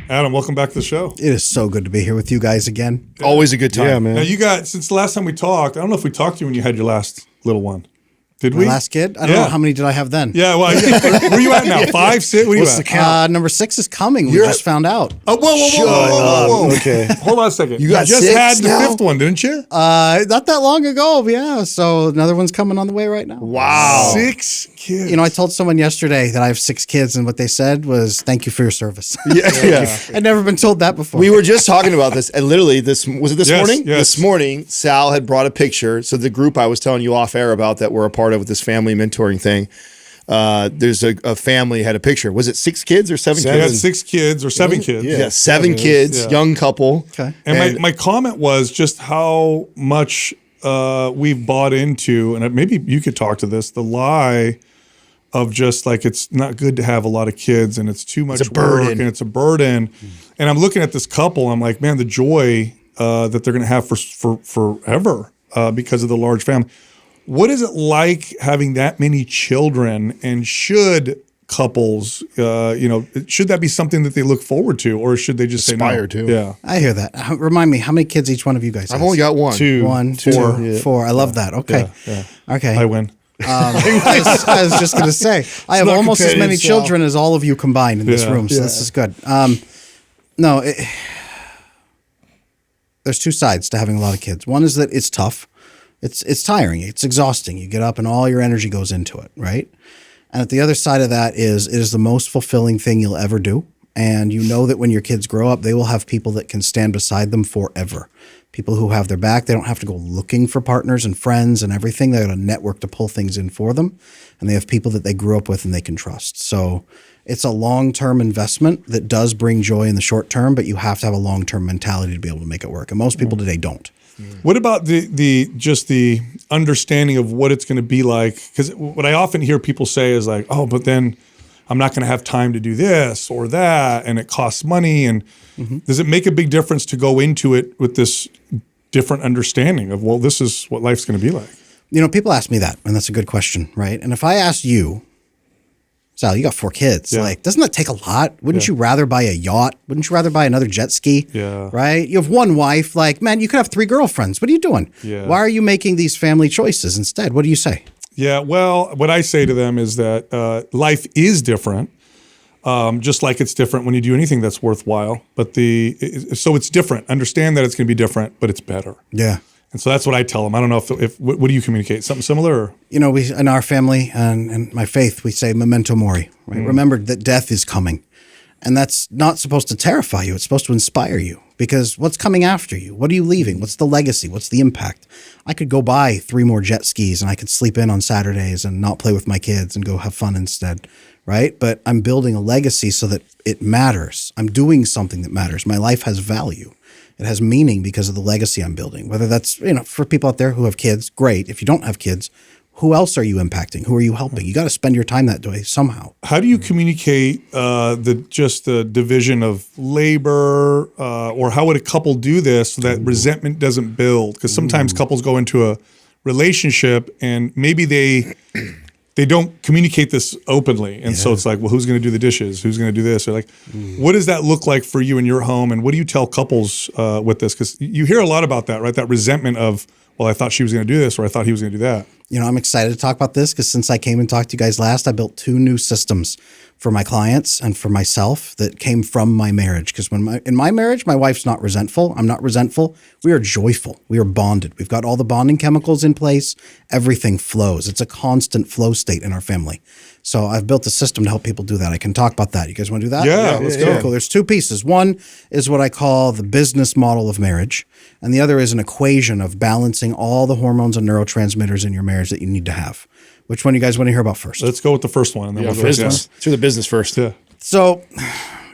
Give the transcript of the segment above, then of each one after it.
Adam, welcome back to the show. It is so good to be here with you guys again. Always a good time. Yeah, man. Now you got, since the last time we talked, I don't know if we talked to you when you had your last little one. Did My we? last kid? I don't know how many did I have then. Yeah, well, where are you at now? 5, 6? What are you What's at? the count? Number 6 is coming. We just found out. Oh, whoa. Okay. Hold on a second. You got just 6 had the now? 5th one, didn't you? Not that long ago, yeah. So another one's coming on the way right now. Wow. 6 kids. You know, I told someone yesterday that I have 6 kids, and what they said was, "Thank you for your service." Yeah. I'd never been told that before. We were just talking about this, and literally, this morning? Yes. This morning, Sal had brought a picture. So the group I was telling you off air about that we're a part of with this family mentoring thing. There's a family had a picture. Was it 6 kids or 7 You had kids? 6 kids or 7 kids. Yeah, 7 kids, Yeah. young couple. Okay. And my comment was just how much we've bought into, and maybe you could talk to this, the lie of just like it's not good to have a lot of kids and it's too much a burden. work and it's a burden. And I'm looking at this couple, I'm like, man, the joy that they're going to have for forever because of the large family. What is it like having that many children, and should couples, should that be something that they look forward to, or should they just Aspire say no? to. Yeah. I hear that. Remind me, how many kids each one of you guys has? I've only got one. 2. 1, 2, 4. I love that. Okay. Yeah. Okay. I win. I was just going to say, I have not almost as many competitive, Sal. children as all of you combined in this Yeah. room, so this is good. There's 2 sides to having a lot of kids. One is that it's tough. It's tiring. It's exhausting. You get up and all your energy goes into it, right? And at the other side of that is it is the most fulfilling thing you'll ever do. And you know that when your kids grow up, they will have people that can stand beside them forever. People who have their back. They don't have to go looking for partners and friends and everything. They got a network to pull things in for them. And they have people that they grew up with and they can trust. So it's a long-term investment that does bring joy in the short term, but you have to have a long-term mentality to be able to make it work. And most people today don't. What about the understanding of what it's going to be like? Because what I often hear people say is like, oh, but then I'm not going to have time to do this or that, and it costs money. And does it make a big difference to go into it with this different understanding of, well, this is what life's going to be like? You know, people ask me that, and that's a good question, right? And if I asked you, Sal, you got 4 kids. Yeah. Like, doesn't that take a lot? Wouldn't you rather buy a yacht? Wouldn't you rather buy another jet ski? Yeah. Right? You have 1 wife. Like, man, you could have 3 girlfriends. What are you doing? Yeah. Why are you making these family choices instead? What do you say? Yeah, well, what I say to them is that life is different, just like it's different when you do anything that's worthwhile. But so it's different. Understand that it's going to be different, but it's better. Yeah. And so that's what I tell them. I don't know if what do you communicate? Something similar? Or? You know, we in our family and my faith, we say memento mori, right? Remember that death is coming. And that's not supposed to terrify you. It's supposed to inspire you, because what's coming after you? What are you leaving? What's the legacy? What's the impact? I could go buy 3 more jet skis and I could sleep in on Saturdays and not play with my kids and go have fun instead, right? But I'm building a legacy so that it matters. I'm doing something that matters. My life has value. It has meaning because of the legacy I'm building. Whether that's, for people out there who have kids, great. If you don't have kids, who else are you impacting? Who are you helping? You got to spend your time that way somehow. How do you communicate the division of labor, or how would a couple do this so that resentment doesn't build? Because sometimes couples go into a relationship and maybe they don't communicate this openly. And so it's like, well, who's going to do the dishes? Who's going to do this? Or like, what does that look like for you in your home? And what do you tell couples with this? Because you hear a lot about that, right? That resentment of, well, I thought she was going to do this, or I thought he was going to do that. You know, I'm excited to talk about this because since I came and talked to you guys last, I built 2 new systems for my clients and for myself that came from my marriage. Because in my marriage, my wife's not resentful. I'm not resentful. We are joyful. We are bonded. We've got all the bonding chemicals in place. Everything flows. It's a constant flow state in our family. So I've built a system to help people do that. I can talk about that. You guys want to do that? Yeah, let's go. Cool. There's 2 pieces. One is what I call the business model of marriage. And the other is an equation of balancing all the hormones and neurotransmitters in your marriage that you need to have. Which one do you guys want to hear about first? Let's go with the first one. And then we'll go Business. Let's do the business first. Yeah. So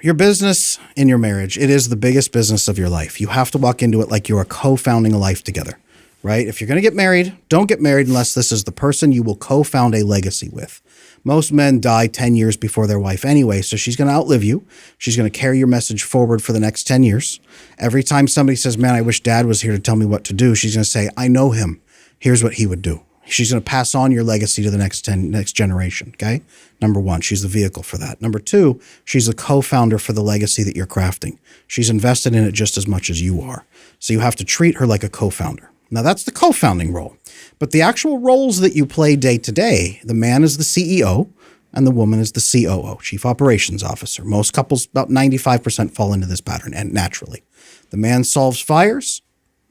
your business in your marriage, it is the biggest business of your life. You have to walk into it like you are co-founding a life together, right? If you're going to get married, don't get married unless this is the person you will co-found a legacy with. Most men die 10 years before their wife anyway, so she's going to outlive you. She's going to carry your message forward for the next 10 years. Every time somebody says, man, I wish Dad was here to tell me what to do, she's going to say, I know him. Here's what he would do. She's going to pass on your legacy to the next generation. Okay. Number one, she's the vehicle for that. Number two, she's the co-founder for the legacy that you're crafting. She's invested in it just as much as you are. So you have to treat her like a co-founder. Now that's the co-founding role, but the actual roles that you play day to day, the man is the CEO and the woman is the COO, Chief Operations Officer. Most couples, about 95% fall into this pattern and naturally. The man solves fires,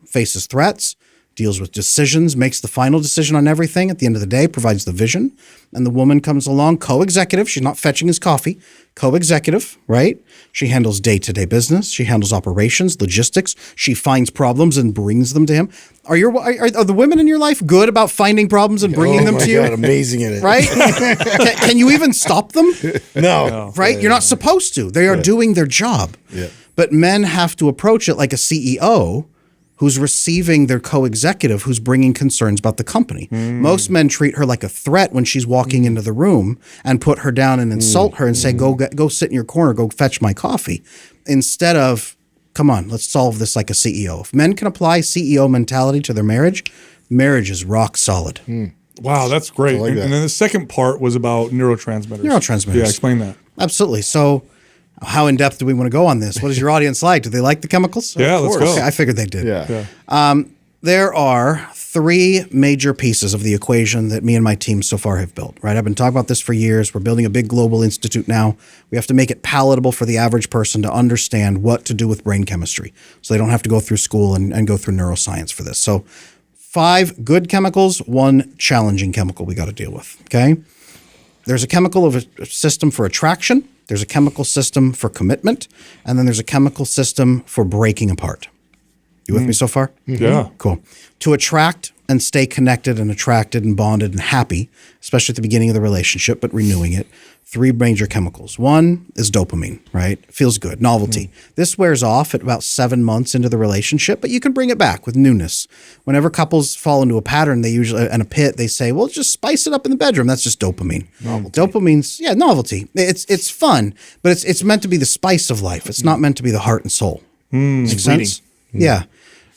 faces threats, deals with decisions, makes the final decision on everything at the end of the day, provides the vision. And the woman comes along, co-executive. She's not fetching his coffee. Co-executive, right? She handles day-to-day business. She handles operations, logistics. She finds problems and brings them to him. Are the women in your life good about finding problems and bringing them to you? God, amazing at it. Right? Can you even stop them? No. Right? You're not supposed to. They are doing their job. Yeah. But men have to approach it like a CEO who's receiving their co-executive who's bringing concerns about the company. Most men treat her like a threat when she's walking into the room and put her down and insult her and say, go sit in your corner, go fetch my coffee. Instead of, come on, let's solve this like a CEO. If men can apply CEO mentality to their marriage is rock solid. Wow, that's great. like that. And then the second part was about neurotransmitters. Neurotransmitters. Yeah, explain that. Absolutely. So how in depth do we want to go on this? What is your audience like? Do they like the chemicals? Yeah, let's go. Okay, I figured they did. Yeah. There are three major pieces of the equation that me and my team so far have built, right? I've been talking about this for years. We're building a big global institute now. We have to make it palatable for the average person to understand what to do with brain chemistry so they don't have to go through school and go through neuroscience for this. So 5 good chemicals, 1 challenging chemical we got to deal with, okay? There's a chemical of a system for attraction. There's a chemical system for commitment. And then there's a chemical system for breaking apart. You with me so far? Yeah. Cool. To attract and stay connected and attracted and bonded and happy, especially at the beginning of the relationship, but renewing it, 3 major chemicals. 1 is dopamine, right? Feels good, novelty. This wears off at about 7 months into the relationship, but you can bring it back with newness. Whenever couples fall into a pattern, they usually, and a pit, they say, well, just spice it up in the bedroom. That's just dopamine. Dopamine's, novelty. It's fun, but it's meant to be the spice of life. It's not meant to be the heart and soul. Makes sense? Yeah.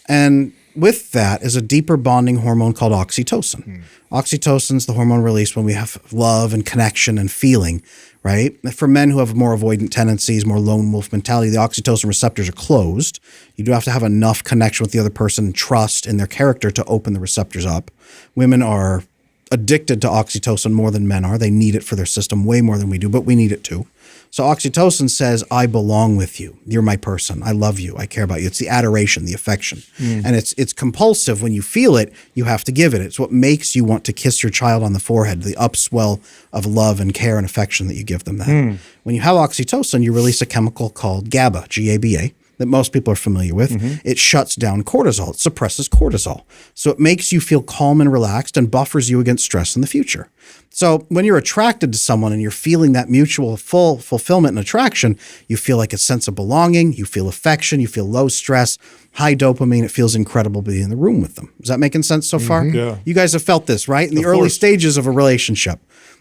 And with that is a deeper bonding hormone called oxytocin. Oxytocin is the hormone released when we have love and connection and feeling, right? For men who have more avoidant tendencies, more lone wolf mentality, the oxytocin receptors are closed. You do have to have enough connection with the other person and trust in their character to open the receptors up. Women are addicted to oxytocin more than men are. They need it for their system way more than we do, but we need it too. So oxytocin says, I belong with you. You're my person. I love you. I care about you. It's the adoration, the affection. And it's compulsive. When you feel it, you have to give it. It's what makes you want to kiss your child on the forehead, the upswell of love and care and affection that you give them that. When you have oxytocin, you release a chemical called GABA, G-A-B-A, that most people are familiar with. It shuts down cortisol. It suppresses cortisol. So it makes you feel calm and relaxed and buffers you against stress in the future. So when you're attracted to someone and you're feeling that mutual full fulfillment and attraction, you feel like a sense of belonging, you feel affection, you feel low stress, high dopamine. It feels incredible to be in the room with them. Is that making sense so far? Yeah. You guys have felt this, right? In the early stages of a relationship,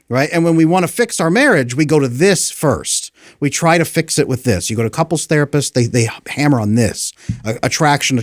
right? And when we want to fix our marriage, we go to this first. We try to fix it with this. You go to couples therapists, they hammer on this. Attraction.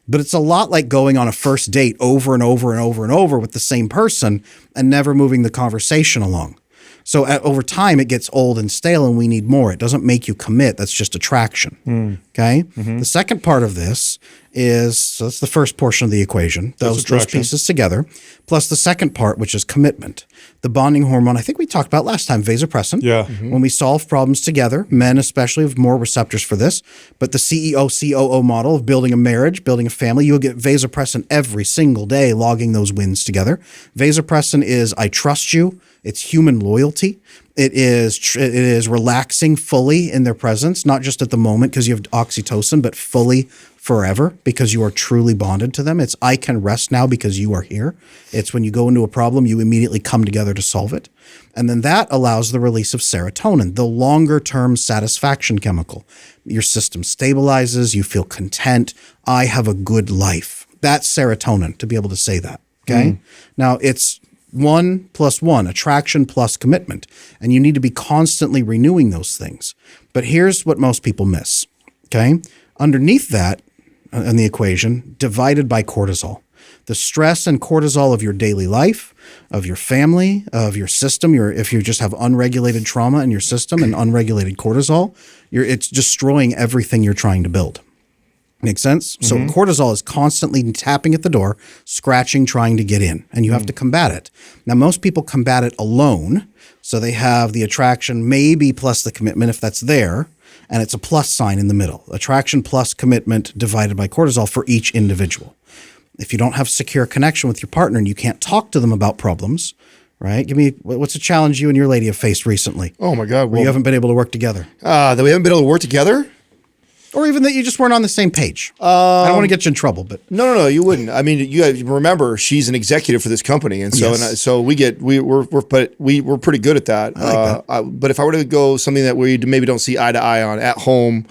But it's a lot like going on a first date over and over and over and over with the same person and never moving the conversation along. So over time, it gets old and stale and we need more. It doesn't make you commit. That's just attraction. Okay? The second part of this is, so that's the first portion of the equation, those pieces together, plus the second part, which is commitment. The bonding hormone, I think we talked about last time, vasopressin. Yeah. When we solve problems together, men especially have more receptors for this, but the CEO, COO model of building a marriage, building a family, you'll get vasopressin every single day logging those wins together. Vasopressin is, I trust you. It's human loyalty. It is relaxing fully in their presence, not just at the moment because you have oxytocin, but fully forever because you are truly bonded to them. It's I can rest now because you are here. It's when you go into a problem, you immediately come together to solve it. And then that allows the release of serotonin, the longer term satisfaction chemical. Your system stabilizes, you feel content. I have a good life. That's serotonin to be able to say that. Okay. Now it's 1 + 1, attraction plus commitment. And you need to be constantly renewing those things. But here's what most people miss, okay? Underneath that, in the equation, divided by cortisol. The stress and cortisol of your daily life, of your family, of your system, if you just have unregulated trauma in your system and unregulated cortisol, it's destroying everything you're trying to build. Make sense? So cortisol is constantly tapping at the door, scratching, trying to get in, and you have to combat it. Now, most people combat it alone. So they have the attraction maybe plus the commitment if that's there, and it's a plus sign in the middle. Attraction plus commitment divided by cortisol for each individual. If you don't have secure connection with your partner and you can't talk to them about problems, right? Give me, what's a challenge you and your lady have faced recently? Oh my God. Where you haven't been able to work together? That we haven't been able to work together? Or even that you just weren't on the same page. I don't want to get you in trouble, but No, you wouldn't. I mean, you remember she's an executive for this company, and so Yes. so we're pretty good at that. I like But if I were to go something that we maybe don't see eye to eye on at home,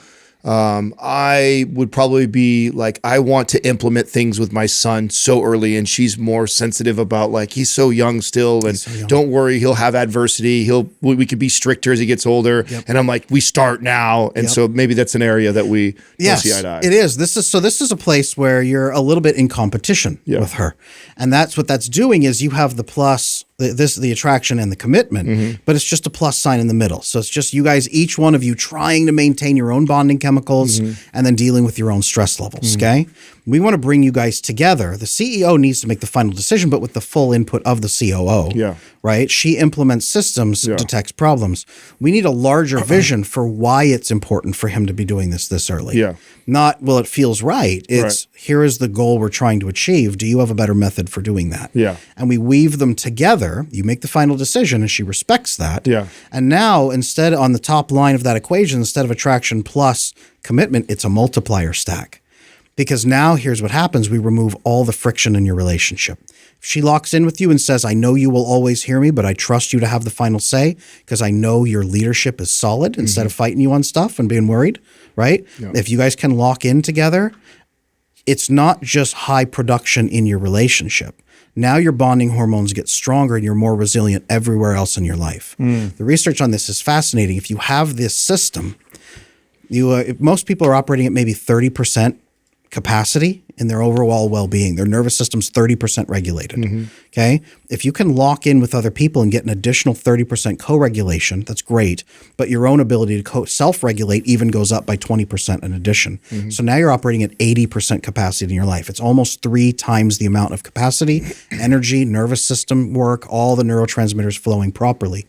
I would probably be like, I want to implement things with my son so early, and she's more sensitive about like, he's so young still, and don't worry, he'll have adversity. We could be stricter as he gets older. Yep. And I'm like, we start now. And so maybe that's an area that we don't see eye to eye. It is. This is a place where you're a little bit in competition with her. And that's what that's doing is you have the plus, the attraction and the commitment, but it's just a plus sign in the middle. So it's just you guys, each one of you trying to maintain your own bonding chemicals and then dealing with your own stress levels, okay? We want to bring you guys together. The CEO needs to make the final decision, but with the full input of the COO, right? She implements systems, detects problems. We need a larger vision for why it's important for him to be doing this early. Not, well, it feels right. It's, here is the goal we're trying to achieve. Do you have a better method for doing that? And we weave them together. You make the final decision, and she respects that. And now, instead, on the top line of that equation, instead of attraction plus commitment, it's a multiplier stack. Because now here's what happens. We remove all the friction in your relationship. If she locks in with you and says, I know you will always hear me, but I trust you to have the final say because I know your leadership is solid instead of fighting you on stuff and being worried, right? If you guys can lock in together, it's not just high production in your relationship. Now your bonding hormones get stronger and you're more resilient everywhere else in your life. The research on this is fascinating. If you have this system, most people are operating at maybe 30% capacity in their overall well-being. Their nervous system's 30% regulated, okay? If you can lock in with other people and get an additional 30% co-regulation, that's great, but your own ability to self-regulate even goes up by 20% in addition. So now you're operating at 80% capacity in your life. It's almost 3 times the amount of capacity, energy, nervous system work, all the neurotransmitters flowing properly.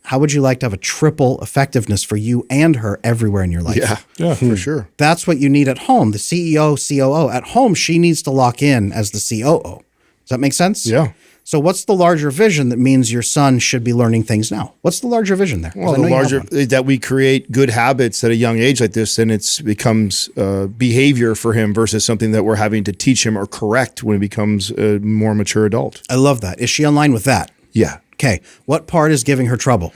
How would you like to have a triple effectiveness for you and her everywhere in your life? Yeah, for sure. That's what you need at home. The CEO, COO. At home, she needs to lock in as the COO. Does that make sense? Yeah. So what's the larger vision that means your son should be learning things now? What's the larger vision there? Well, the larger that we create good habits at a young age like this, and it becomes behavior for him versus something that we're having to teach him or correct when he becomes a more mature adult. I love that. Is she online with that? Yeah. Okay. What part is giving her trouble?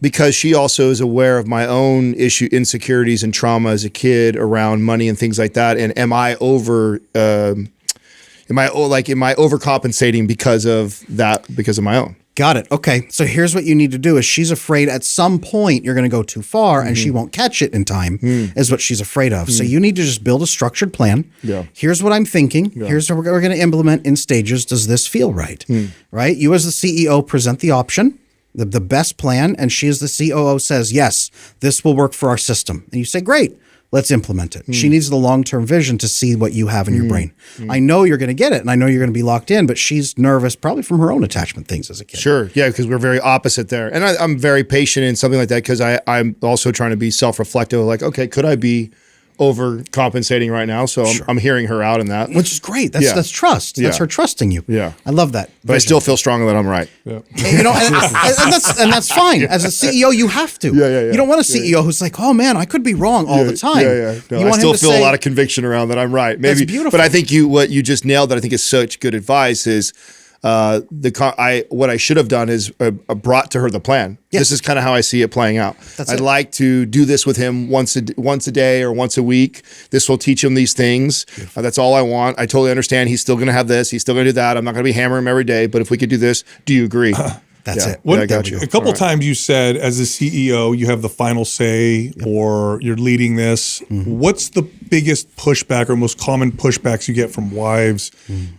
Because she also is aware of my own insecurities and trauma as a kid around money and things like that. And am I overcompensating because of that, because of my own? Got it. Okay. So here's what you need to do is she's afraid at some point you're going to go too far and she won't catch it in time is what she's afraid of. So you need to just build a structured plan. Here's what I'm thinking. Here's what we're going to implement in stages. Does this feel right? Right? You as the CEO present the option, the best plan, and she as the COO says, yes, this will work for our system. And you say, great. Let's implement it. She needs the long-term vision to see what you have in your brain. I know you're going to get it, and I know you're going to be locked in, but she's nervous probably from her own attachment things as a kid. Sure. Yeah, because we're very opposite there. And I'm very patient in something like that because I'm also trying to be self-reflective. Like, okay, could I be overcompensating right now? So I'm hearing her out in that. Which is great. That's trust. That's her trusting you. Yeah. I love that. But I still feel strongly that I'm right. And, and that's fine. As a CEO, you have to. You don't want a CEO who's like, oh man, I could be wrong all the time. No, I still feel a lot of conviction around that I'm right. Maybe, that's beautiful. But I think what you just nailed that I think is such good advice is what I should have done is brought to her the plan. Yes. This is kind of how I see it playing out. I'd it. like to do this with him once a day or once a week. This will teach him these things. That's all I want. I totally understand. He's still going to have this. He's still going to do that. I'm not going to be hammering him every day. But if we could do this, do you agree? That's Yeah. it. Yeah, I got you. A couple All right. times you said, as a CEO, you have the final say, or you're leading this. What's the biggest pushback or most common pushbacks you get from wives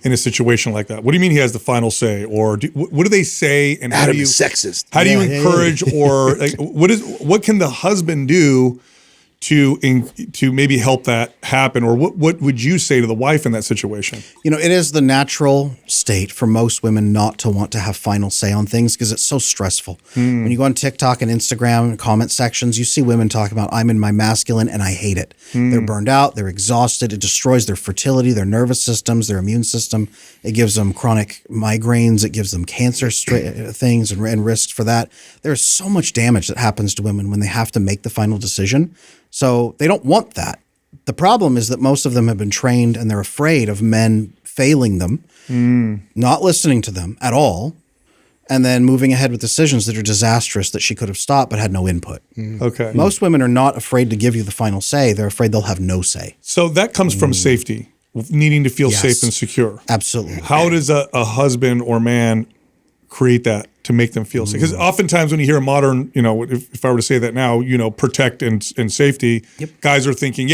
in a situation like that? What do you mean he has the final say, or what do they say, and how Adam do you is sexist. How do you encourage, or like, what can the husband do to maybe help that happen, or what would you say to the wife in that situation? You know, it is the natural state for most women not to want to have final say on things because it's so stressful. When you go on TikTok and Instagram and comment sections, you see women talking about, I'm in my masculine and I hate it. They're burned out, they're exhausted, it destroys their fertility, their nervous systems, their immune system. It gives them chronic migraines, it gives them cancer things and risks for that. There's so much damage that happens to women when they have to make the final decision. So they don't want that. The problem is that most of them have been trained and they're afraid of men failing them, not listening to them at all, and then moving ahead with decisions that are disastrous that she could have stopped but had no input. Okay. Most women are not afraid to give you the final say. They're afraid they'll have no say. So that comes from safety, needing to feel Yes. safe and secure. Absolutely. How does a husband or man create that to make them feel safe? Because oftentimes when you hear a modern, if I were to say that now, protect and safety, guys are thinking,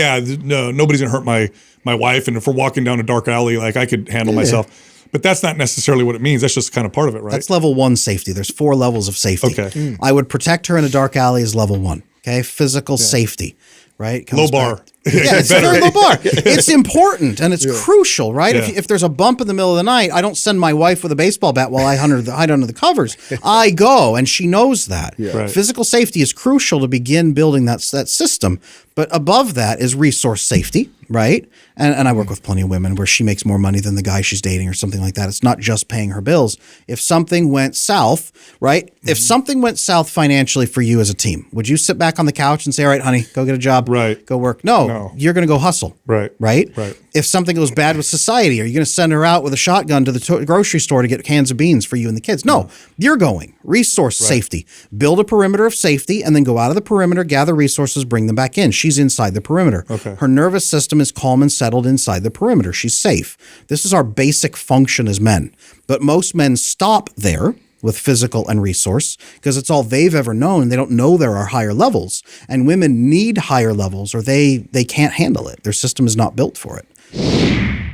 no, nobody's gonna hurt my wife, and if we're walking down a dark alley, like I could handle myself. But that's not necessarily what it means. That's just kind of part of it, right? That's level 1 safety. There's 4 levels of safety. Okay. I would protect her in a dark alley is level 1. Okay. Physical safety, right? Low bar. Yeah, it's a very low bar. It's important and it's crucial, right? Yeah. If there's a bump in the middle of the night, I don't send my wife with a baseball bat while I hide under the covers. I go, and she knows that. Right. Physical safety is crucial to begin building that system. But above that is resource safety, right? And I work with plenty of women where she makes more money than the guy she's dating or something like that. It's not just paying her bills. If something went south, right? If something went south financially for you as a team, would you sit back on the couch and say, all right, honey, go get a job, Right. go work? No. You're going to go hustle. Right. Right? Right. If something goes bad with society, are you going to send her out with a shotgun to the grocery store to get cans of beans for you and the kids? No. You're going. Resource safety. Build a perimeter of safety and then go out of the perimeter, gather resources, bring them back in. She's inside the perimeter. Okay. Her nervous system is calm and settled inside the perimeter. She's safe. This is our basic function as men. But most men stop there with physical and resource because it's all they've ever known. They don't know there are higher levels. And women need higher levels or they can't handle it. Their system is not built for it.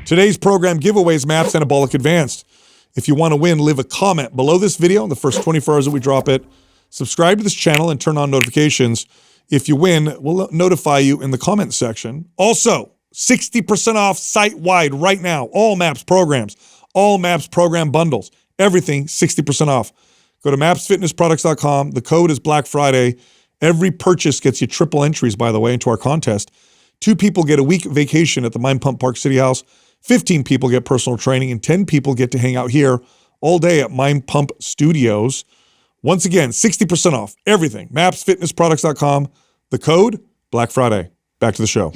Today's program giveaways Maps Anabolic Advanced. If you want to win, leave a comment below this video in the first 24 hours that we drop it. Subscribe to this channel and turn on notifications. If you win, we'll notify you in the comment section. Also, 60% off site-wide right now. All Maps programs, all Maps program bundles, everything 60% off. Go to mapsfitnessproducts.com. The code is Black Friday. Every purchase gets you triple entries, by the way, into our contest. 2 people get a week vacation at the Mind Pump Park City House. 15 people get personal training, and 10 people get to hang out here all day at Mind Pump Studios. Once again, 60% off everything. mapsfitnessproducts.com. The code, Black Friday. Back to the show.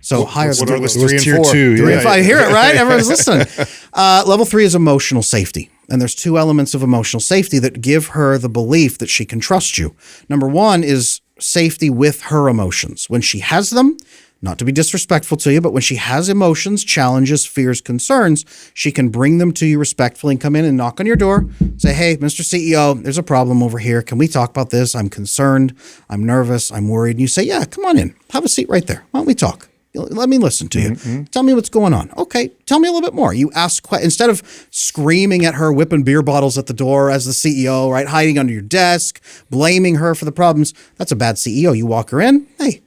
So higher What are those It was 3 tier and 4? 2. Three Yeah. and 5. Hear it, right? Everyone's listening. Level 3 is emotional safety. And there's 2 elements of emotional safety that give her the belief that she can trust you. Number 1 is safety with her emotions. When she has them, not to be disrespectful to you, but when she has emotions, challenges, fears, concerns, she can bring them to you respectfully and come in and knock on your door, say, hey, Mr. CEO, there's a problem over here. Can we talk about this? I'm concerned. I'm nervous. I'm worried. And you say, yeah, come on in. Have a seat right there. Why don't we talk? Let me listen to you. Tell me what's going on. Okay, tell me a little bit more. You ask instead of screaming at her, whipping beer bottles at the door as the CEO, right? Hiding under your desk, blaming her for the problems. That's a bad CEO. You walk her in. Hey,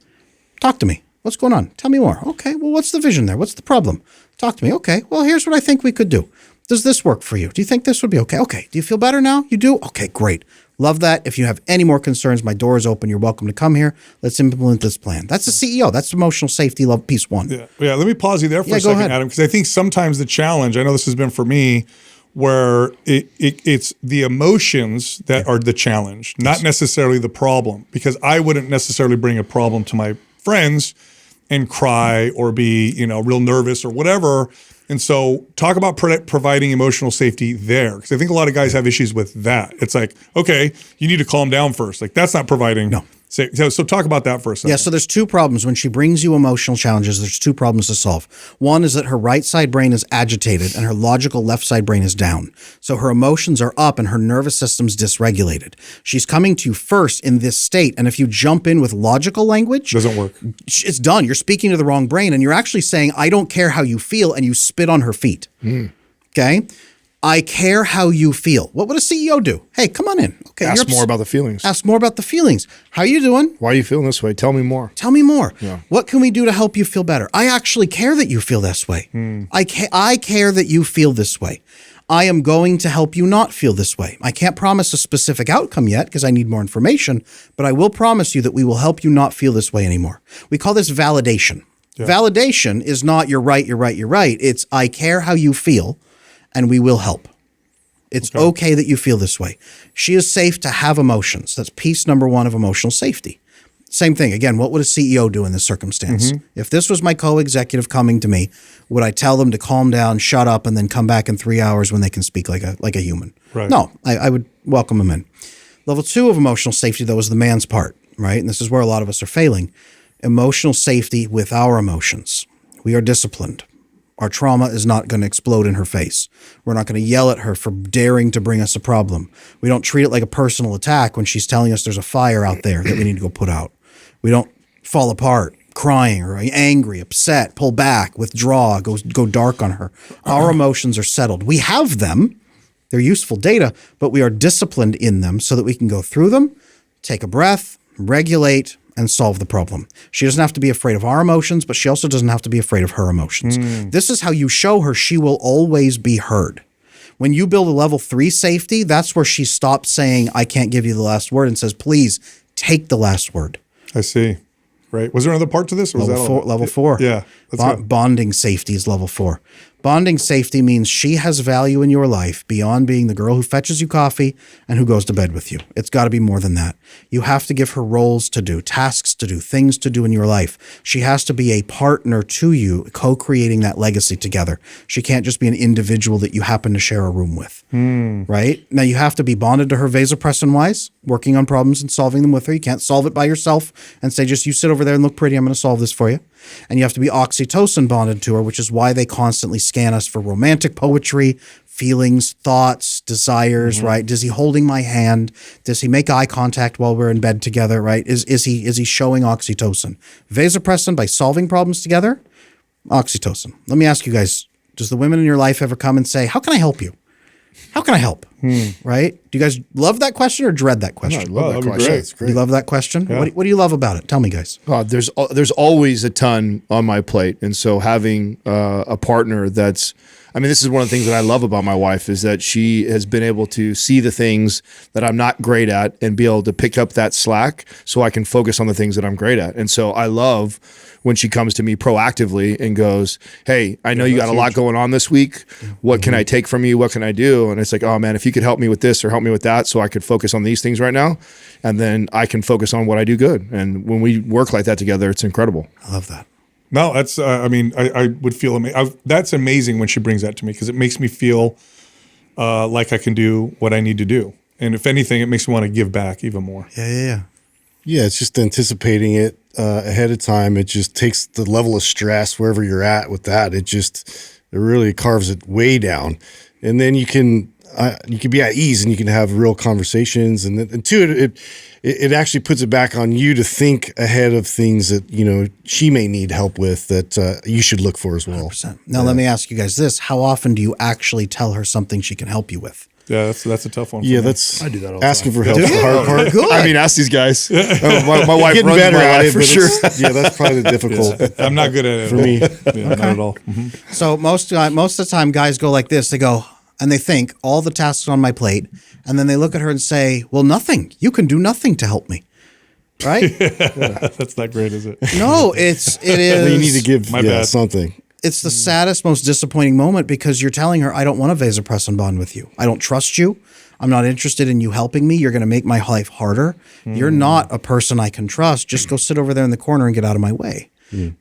talk to me. What's going on? Tell me more. Okay, well, what's the vision there? What's the problem? Talk to me. Okay, well, here's what I think we could do. Does this work for you? Do you think this would be okay? Okay, do you feel better now? You do? Okay, great. Love that. If you have any more concerns, my door is open. You're welcome to come here. Let's implement this plan. That's the CEO. That's emotional safety, love, piece 1. Yeah. Let me pause you there for a go second, ahead. Adam, because I think sometimes the challenge, I know this has been for me, where it's the emotions that are the challenge, not necessarily the problem, because I wouldn't necessarily bring a problem to my friends and cry or be, real nervous or whatever. And so talk about providing emotional safety there. Because I think a lot of guys have issues with that. It's like, okay, you need to calm down first. Like that's not providing So talk about that for a second. Yeah, so there's two problems. When she brings you emotional challenges, there's two problems to solve. One is that her right side brain is agitated and her logical left side brain is down. So her emotions are up and her nervous system's dysregulated. She's coming to you first in this state, and if you jump in with logical language, Doesn't work. it's done. You're speaking to the wrong brain, and you're actually saying, I don't care how you feel, and you spit on her feet. Okay? I care how you feel. What would a CEO do? Hey, come on in. Okay, Ask more about the feelings. Ask more about the feelings. How are you doing? Why are you feeling this way? Tell me more. Tell me more. What can we do to help you feel better? I actually care that you feel this way. I care that you feel this way. I am going to help you not feel this way. I can't promise a specific outcome yet because I need more information, but I will promise you that we will help you not feel this way anymore. We call this validation. Yeah. Validation is not you're right, you're right, you're right. It's I care how you feel and we will help. It's okay that you feel this way. She is safe to have emotions. That's piece number one of emotional safety. Same thing. Again, what would a CEO do in this circumstance? If this was my co-executive coming to me, would I tell them to calm down, shut up, and then come back in 3 hours when they can speak like a human? Right. No, I would welcome them in. Level 2 of emotional safety, though, is the man's part, right? And this is where a lot of us are failing. Emotional safety with our emotions. We are disciplined. Our trauma is not going to explode in her face. We're not going to yell at her for daring to bring us a problem. We don't treat it like a personal attack when she's telling us there's a fire out there that we need to go put out. We don't fall apart, crying or angry, upset, pull back, withdraw, go dark on her. Our emotions are settled. We have them. They're useful data, but we are disciplined in them so that we can go through them, take a breath, regulate, and solve the problem. She doesn't have to be afraid of our emotions, but she also doesn't have to be afraid of her emotions. This is how you show her she will always be heard. When you build a level 3 safety, that's where she stops saying, I can't give you the last word, and says, please take the last word. I see. Right. Was there another part to this? Or was Level that four. Level 4. Yeah. Bonding safety is level 4. Bonding safety means she has value in your life beyond being the girl who fetches you coffee and who goes to bed with you. It's got to be more than that. You have to give her roles to do, tasks to do, things to do in your life. She has to be a partner to you, co-creating that legacy together. She can't just be an individual that you happen to share a room with, right? Now, you have to be bonded to her vasopressin-wise, working on problems and solving them with her. You can't solve it by yourself and say, just you sit over there and look pretty, I'm going to solve this for you. And you have to be oxytocin bonded to her, which is why they constantly scan us for romantic poetry, feelings, thoughts, desires, right? Is he holding my hand? Does he make eye contact while we're in bed together, right? Is he showing oxytocin? Vasopressin by solving problems together, oxytocin. Let me ask you guys, does the women in your life ever come and say, how can I help you? How can I help? Right? Do you guys love that question or dread that question? I love that question. It's great. You love that question? Yeah. What do you love about it? Tell me, guys. There's always a ton on my plate, and so having a partner that's, I mean, this is one of the things that I love about my wife is that she has been able to see the things that I'm not great at and be able to pick up that slack so I can focus on the things that I'm great at. And so I love when she comes to me proactively and goes, hey, I know you got a lot going on this week. What can I take from you? What can I do? And it's like, oh man, if you could help me with this or help me with that so I could focus on these things right now, and then I can focus on what I do good. And when we work like that together, it's incredible. I love that. No, that's, I mean, I would feel amazing. That's amazing when she brings that to me because it makes me feel like I can do what I need to do. And if anything, it makes me want to give back even more. Yeah. Yeah, it's just anticipating it ahead of time. It just takes the level of stress wherever you're at with that. It really carves it way down. And then you can be at ease and you can have real conversations. And two, it actually puts it back on you to think ahead of things that, you know, she may need help with that you should look for as well. 100%. Now, let me ask you guys this. How often do you actually tell her something she can help you with? Yeah, that's a tough one. Yeah, for me. that's I do that all the asking time. for help. The hard part. Good. I mean, ask these guys. My wife Getting runs better my at life it for but sure. yeah, that's probably the difficult. I'm not good at it For me. Yeah, not at all. So most of the time, guys go like this. They go, and they think, all the tasks on my plate. And then they look at her and say, well, nothing. You can do nothing to help me. Right? That's not great, is it? No, it is. Well, you need to give My bad. something. It's the saddest, most disappointing moment because you're telling her, I don't want a vasopressin bond with you. I don't trust you. I'm not interested in you helping me. You're going to make my life harder. You're not a person I can trust. Just go sit over there in the corner and get out of my way.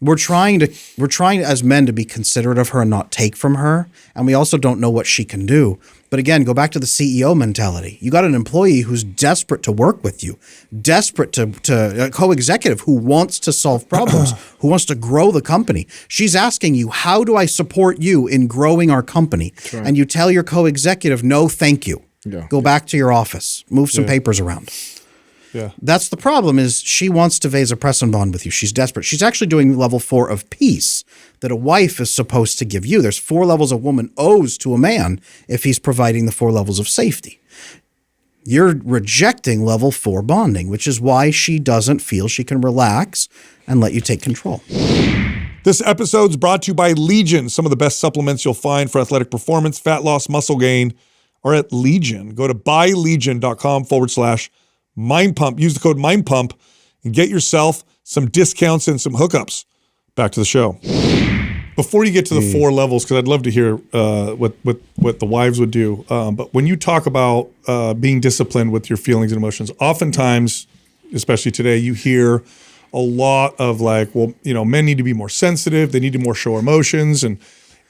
We're trying as men to be considerate of her and not take from her. And we also don't know what she can do. But again, go back to the CEO mentality. You got an employee who's desperate to work with you, desperate to a co-executive who wants to solve problems, who wants to grow the company. She's asking you, how do I support you in growing our company? Right. And you tell your co-executive, no, thank you. Yeah. Go back to your office, move some papers around. Yeah. That's the problem is she wants to Vasopressin with you. She's desperate. She's actually doing level 4 of peace that a wife is supposed to give you. There's 4 levels a woman owes to a man if he's providing the 4 levels of safety. You're rejecting level 4 bonding, which is why she doesn't feel she can relax and let you take control. This episode's brought to you by Legion. Some of the best supplements you'll find for athletic performance, fat loss, muscle gain are at Legion. Go to buylegion.com/Mind Pump. Use the code Mind Pump and get yourself some discounts and some hookups. Back to the show. Before you get to the 4 levels, because I'd love to hear what the wives would do. But when you talk about being disciplined with your feelings and emotions, oftentimes, especially today, you hear a lot of like, well, men need to be more sensitive. They need to more show emotions, and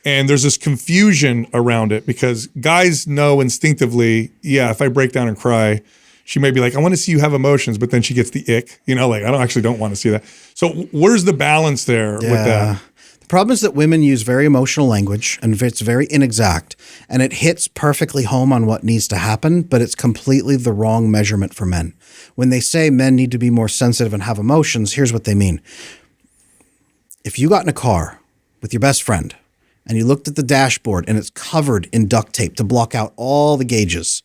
there's this confusion around it because guys know instinctively, if I break down and cry, she may be like, I want to see you have emotions, but then she gets the ick, like I don't want to see that. So where's the balance there with that? The problem is that women use very emotional language and it's very inexact and it hits perfectly home on what needs to happen, but it's completely the wrong measurement for men. When they say men need to be more sensitive and have emotions, here's what they mean. If you got in a car with your best friend and you looked at the dashboard and it's covered in duct tape to block out all the gauges,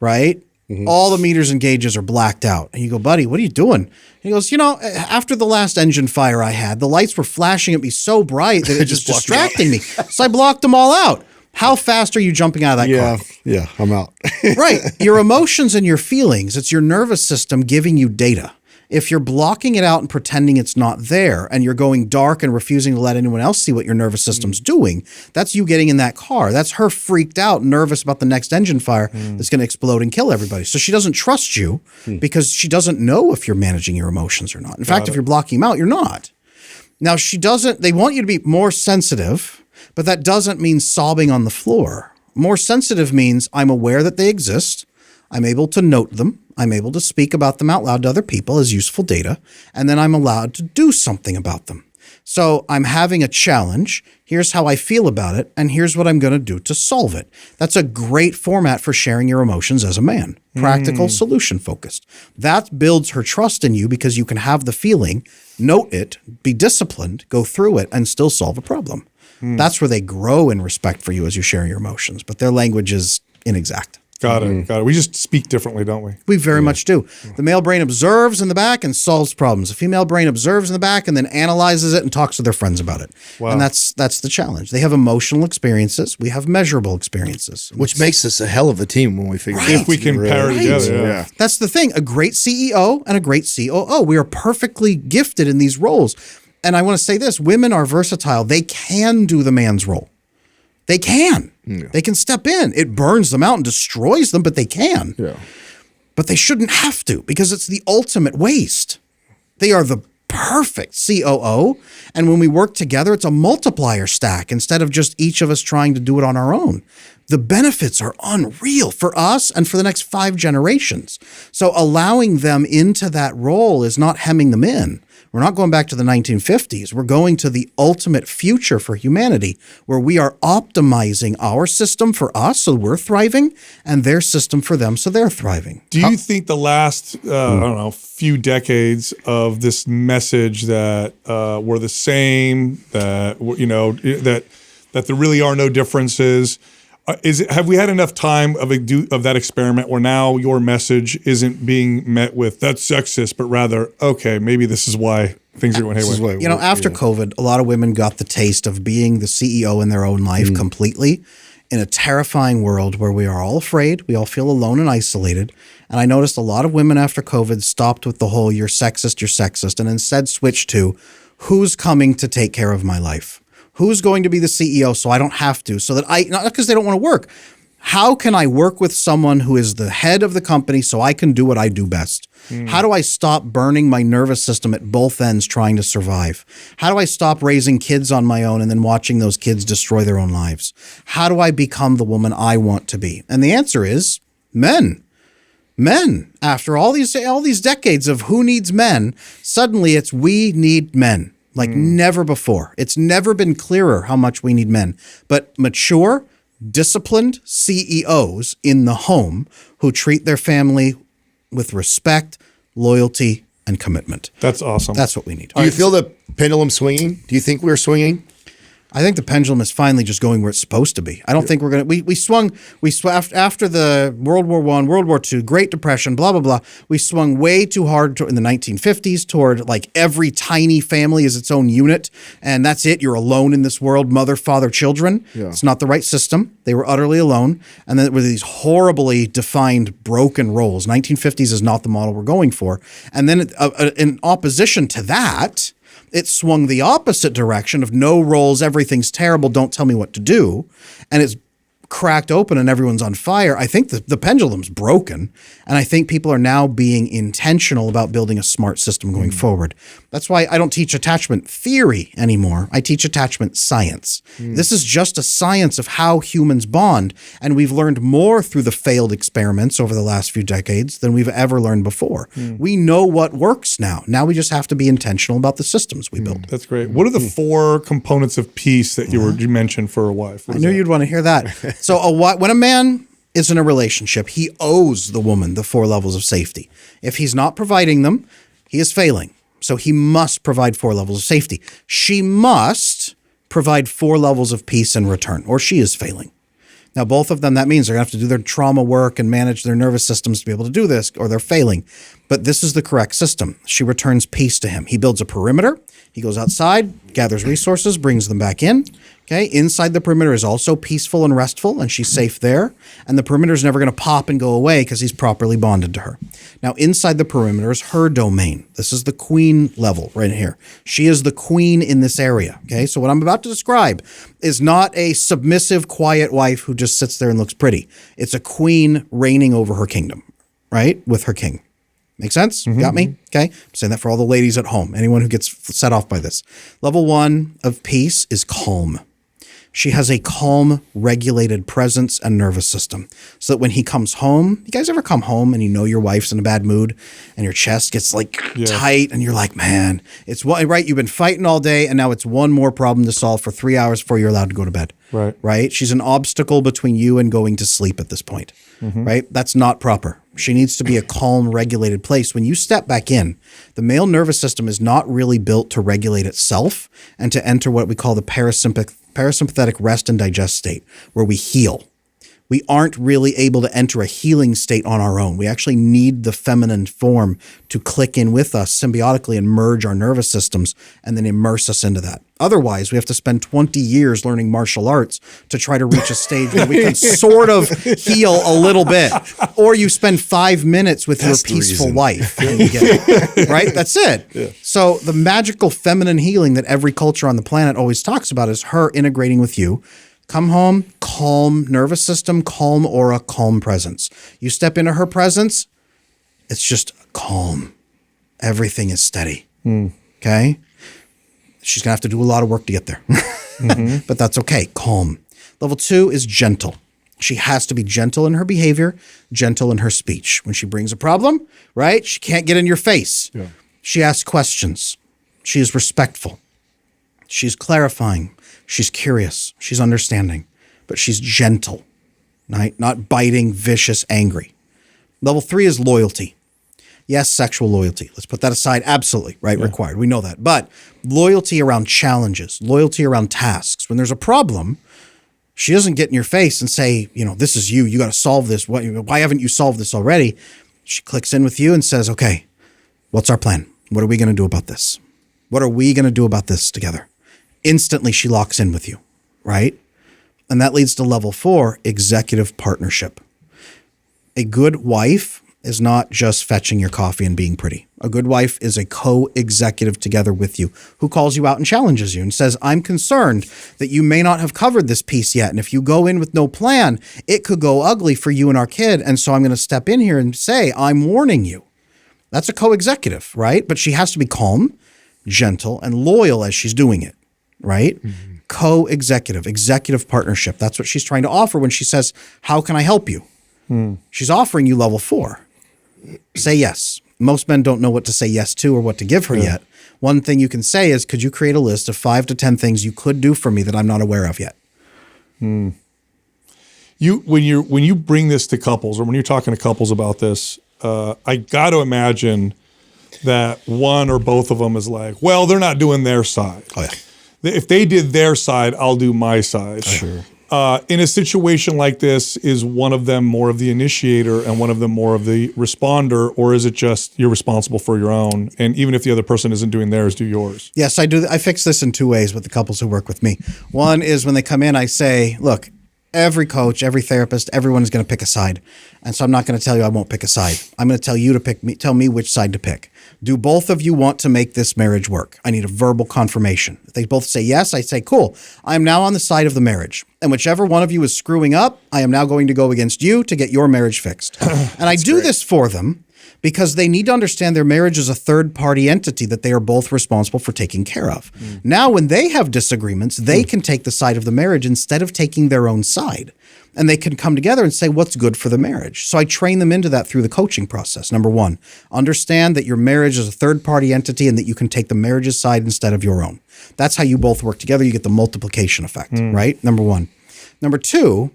right? Mm-hmm. All the meters and gauges are blacked out. And you go, buddy, what are you doing? And he goes, after the last engine fire I had, the lights were flashing at me so bright that it just distracting me. So I blocked them all out. How fast are you jumping out of that car? Yeah, I'm out. Right. Your emotions and your feelings, it's your nervous system giving you data. If you're blocking it out and pretending it's not there and you're going dark and refusing to let anyone else see what your nervous system's doing, that's you getting in that car. That's her freaked out, nervous about the next engine fire that's going to explode and kill everybody. So she doesn't trust you because she doesn't know if you're managing your emotions or not. In fact, if you're blocking them out, you're not. Now, they want you to be more sensitive, but that doesn't mean sobbing on the floor. More sensitive means I'm aware that they exist. I'm able to note them. I'm able to speak about them out loud to other people as useful data, and then I'm allowed to do something about them. So I'm having a challenge. Here's how I feel about it, and here's what I'm going to do to solve it. That's a great format for sharing your emotions as a man. Practical, solution-focused. That builds her trust in you because you can have the feeling, note it, be disciplined, go through it, and still solve a problem. That's where they grow in respect for you as you share your emotions, but their language is inexact. Got it. We just speak differently, don't we? We very much do. The male brain observes in the back and solves problems. The female brain observes in the back and then analyzes it and talks to their friends about it. Wow. And that's the challenge. They have emotional experiences. We have measurable experiences. Which makes us a hell of a team when we figure it out. If we can pair together. Yeah. That's the thing. A great CEO and a great COO. We are perfectly gifted in these roles. And I want to say this. Women are versatile. They can do the man's role. They can. Yeah. They can step in. It burns them out and destroys them, but they can. Yeah. But they shouldn't have to because it's the ultimate waste. They are the perfect COO. And when we work together, it's a multiplier stack instead of just each of us trying to do it on our own. The benefits are unreal for us and for the next 5 generations. So allowing them into that role is not hemming them in. We're not going back to the 1950s. We're going to the ultimate future for humanity where we are optimizing our system for us so we're thriving and their system for them so they're thriving. Do you think the last, few decades of this message that we're the same, that, that there really are no differences, have we had enough time of that experiment where now your message isn't being met with that's sexist, but rather, okay, maybe this is why things are going haywire? After COVID, a lot of women got the taste of being the CEO in their own life completely in a terrifying world where we are all afraid, we all feel alone and isolated. And I noticed a lot of women after COVID stopped with the whole you're sexist, and instead switched to who's coming to take care of my life? Who's going to be the CEO so I don't have to, so that not because they don't want to work. How can I work with someone who is the head of the company so I can do what I do best? How do I stop burning my nervous system at both ends trying to survive? How do I stop raising kids on my own and then watching those kids destroy their own lives? How do I become the woman I want to be? And the answer is men. Men. After all these decades of who needs men, suddenly it's we need men. Like never before. It's never been clearer how much we need men. But mature, disciplined CEOs in the home who treat their family with respect, loyalty, and commitment. That's awesome. That's what we need. Do you feel the pendulum swinging? Do you think we're swinging? I think the pendulum is finally just going where it's supposed to be. I don't think we're going to, we swung after the World War I, World War II, Great Depression, blah, blah, blah. We swung way too hard in the 1950s toward like every tiny family is its own unit. And that's it. You're alone in this world, mother, father, children. Yeah. It's not the right system. They were utterly alone. And then there were these horribly defined broken roles. 1950s is not the model we're going for. And then in opposition to that, it swung the opposite direction of no roles, everything's terrible, don't tell me what to do. And it's cracked open and everyone's on fire. I think the pendulum's broken. And I think people are now being intentional about building a smart system going forward. That's why I don't teach attachment theory anymore. I teach attachment science. This is just a science of how humans bond. And we've learned more through the failed experiments over the last few decades than we've ever learned before. We know what works now. Now we just have to be intentional about the systems we build. That's great. What are the 4 components of peace that you mentioned for a wife? I knew you'd want to hear that. So when a man is in a relationship, he owes the woman the 4 levels of safety. If he's not providing them, he is failing. So he must provide 4 levels of safety. She must provide 4 levels of peace in return, or she is failing. Now, both of them, that means they're going to have to do their trauma work and manage their nervous systems to be able to do this, or they're failing. But this is the correct system. She returns peace to him. He builds a perimeter. He goes outside, gathers resources, brings them back in. Okay, inside the perimeter is also peaceful and restful, and she's safe there. And the perimeter is never going to pop and go away because he's properly bonded to her. Now, inside the perimeter is her domain. This is the queen level right here. She is the queen in this area. Okay, so what I'm about to describe is not a submissive, quiet wife who just sits there and looks pretty. It's a queen reigning over her kingdom, right, with her king. Make sense? Got me? Okay. I'm saying that for all the ladies at home, anyone who gets set off by this. Level 1 of peace is calm. She has a calm, regulated presence and nervous system so that when he comes home, you guys ever come home and you know your wife's in a bad mood and your chest gets like tight and you're like, man, it's right. You've been fighting all day and now it's one more problem to solve for 3 hours before you're allowed to go to bed. Right. She's an obstacle between you and going to sleep at this point. Right. That's not proper. She needs to be a calm, regulated place. When you step back in, the male nervous system is not really built to regulate itself and to enter what we call the parasympathetic rest and digest state, where we heal. We aren't really able to enter a healing state on our own. We actually need the feminine form to click in with us symbiotically and merge our nervous systems and then immerse us into that. Otherwise, we have to spend 20 years learning martial arts to try to reach a stage where we can sort of heal a little bit. Or you spend 5 minutes with your peaceful wife. And you get it. Right? That's it. Yeah. So the magical feminine healing that every culture on the planet always talks about is her integrating with you. Come home, calm nervous system, calm aura, calm presence. You step into her presence, it's just calm. Everything is steady. Okay? She's going to have to do a lot of work to get there. But that's okay. Calm. Level 2 is gentle. She has to be gentle in her behavior, gentle in her speech. When she brings a problem, right? She can't get in your face. Yeah. She asks questions. She is respectful. She's clarifying. She's curious. She's understanding. But she's gentle, right? Not biting, vicious, angry. Level 3 is loyalty. Yes, sexual loyalty. Let's put that aside. Absolutely, right? Yeah. Required. We know that. But loyalty around challenges, loyalty around tasks. When there's a problem, she doesn't get in your face and say, this is you. You got to solve this. Why haven't you solved this already? She clicks in with you and says, okay, what's our plan? What are we going to do about this? What are we going to do about this together? Instantly, she locks in with you, right? And that leads to level 4, executive partnership. A good wife is not just fetching your coffee and being pretty. A good wife is a co-executive together with you who calls you out and challenges you and says, I'm concerned that you may not have covered this piece yet. And if you go in with no plan, it could go ugly for you and our kid. And so I'm going to step in here and say, I'm warning you. That's a co-executive, right? But she has to be calm, gentle, and loyal as she's doing it, right? Mm-hmm. Co-executive, executive partnership. That's what she's trying to offer when she says, how can I help you? She's offering you level 4. Say yes. Most men don't know what to say yes to or what to give her yet. One thing you can say is, could you create a list of 5 to 10 things you could do for me that I'm not aware of yet? When you bring this to couples, or when you're talking to couples about this, I got to imagine that one or both of them is like, well, they're not doing their side. Oh, yeah. If they did their side, I'll do my side. Sure. In a situation like this, is one of them more of the initiator and one of them more of the responder, or is it just you're responsible for your own? And even if the other person isn't doing theirs, do yours. Yes, I do. I fix this in 2 ways with the couples who work with me. One is when they come in, I say, look, every coach, every therapist, everyone is going to pick a side. And so I'm not going to tell you I won't pick a side. I'm going to tell you to tell me which side to pick. Do both of you want to make this marriage work? I need a verbal confirmation. If they both say yes, I say, cool. I am now on the side of the marriage. And whichever one of you is screwing up, I am now going to go against you to get your marriage fixed. And I do this for them because they need to understand their marriage is a third-party entity that they are both responsible for taking care of. Now, when they have disagreements, they can take the side of the marriage instead of taking their own side. And they can come together and say, what's good for the marriage? So I train them into that through the coaching process. Number 1, understand that your marriage is a third-party entity and that you can take the marriage's side instead of your own. That's how you both work together. You get the multiplication effect, right? Number 1. Number 2,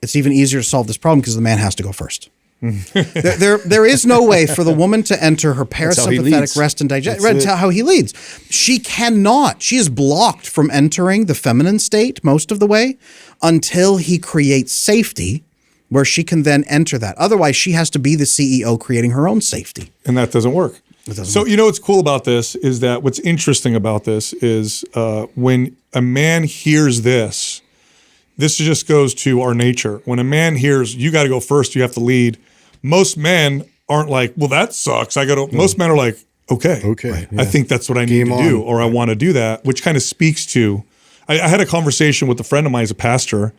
it's even easier to solve this problem because the man has to go first. there is no way for the woman to enter her parasympathetic rest and digest. That's how he leads. She cannot. She is blocked from entering the feminine state most of the way until he creates safety where she can then enter that. Otherwise, she has to be the CEO creating her own safety. And that doesn't work. So, you know, what's cool about this is that what's interesting about this is when a man hears this just goes to our nature. When a man hears, you got to go first, you have to lead. Most men aren't like, well, that sucks. Most men are like, okay. Right, yeah. I think that's what I need to do, or I want to do that, which kind of speaks to, I had a conversation with a friend of mine, he's a pastor,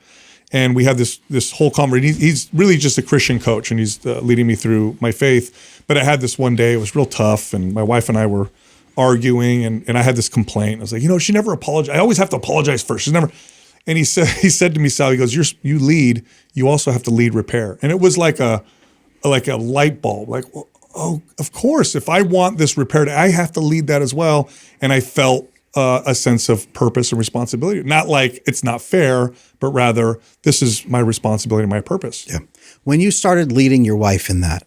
and we had this whole conversation. He's really just a Christian coach, and he's leading me through my faith. But I had this one day, it was real tough, and my wife and I were arguing, and I had this complaint. I was like, she never apologized. I always have to apologize first. She's never. And he said to me, Sal, he goes, you lead, you also have to lead repair. And it was like a light bulb, like, well, oh, of course, if I want this repaired, I have to lead that as well. And I felt a sense of purpose and responsibility. Not like it's not fair, but rather this is my responsibility and my purpose. Yeah. When you started leading your wife in that,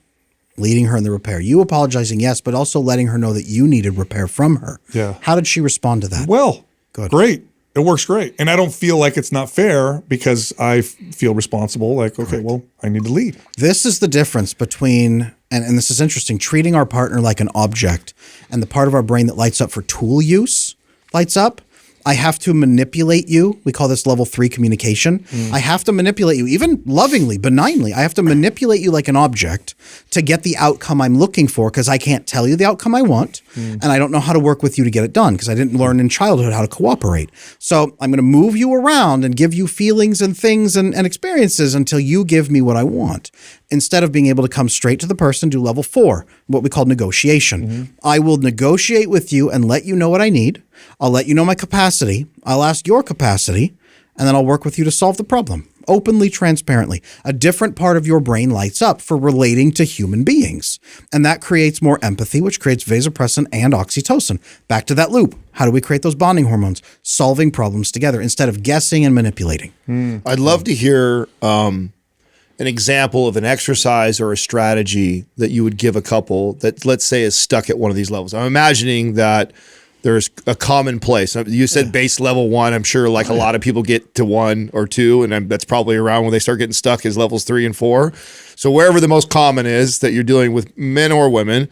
leading her in the repair, you apologizing, yes, but also letting her know that you needed repair from her. Yeah. How did she respond to that? Well, good. Great. It works great. And I don't feel like it's not fair because I feel responsible. Like, okay, well, I need to lead. This is the difference between, and this is interesting, treating our partner like an object and the part of our brain that lights up for tool use lights up. I have to manipulate you. We call this level 3 communication. I have to manipulate you, even lovingly, benignly. I have to manipulate you like an object to get the outcome I'm looking for because I can't tell you the outcome I want. And I don't know how to work with you to get it done because I didn't learn in childhood how to cooperate. So I'm going to move you around and give you feelings and things and experiences until you give me what I want. Instead of being able to come straight to the person, do level 4, what we call negotiation. I will negotiate with you and let you know what I need. I'll let you know my capacity. I'll ask your capacity, and then I'll work with you to solve the problem. Openly, transparently. A different part of your brain lights up for relating to human beings. And that creates more empathy, which creates vasopressin and oxytocin. Back to that loop. How do we create those bonding hormones? Solving problems together instead of guessing and manipulating. I'd love to hear an example of an exercise or a strategy that you would give a couple that, let's say, is stuck at one of these levels. I'm imagining that there's a common place. You said base level 1. I'm sure like a lot of people get to 1 or 2, and that's probably around when they start getting stuck is levels 3 and 4. So wherever the most common is that you're dealing with men or women,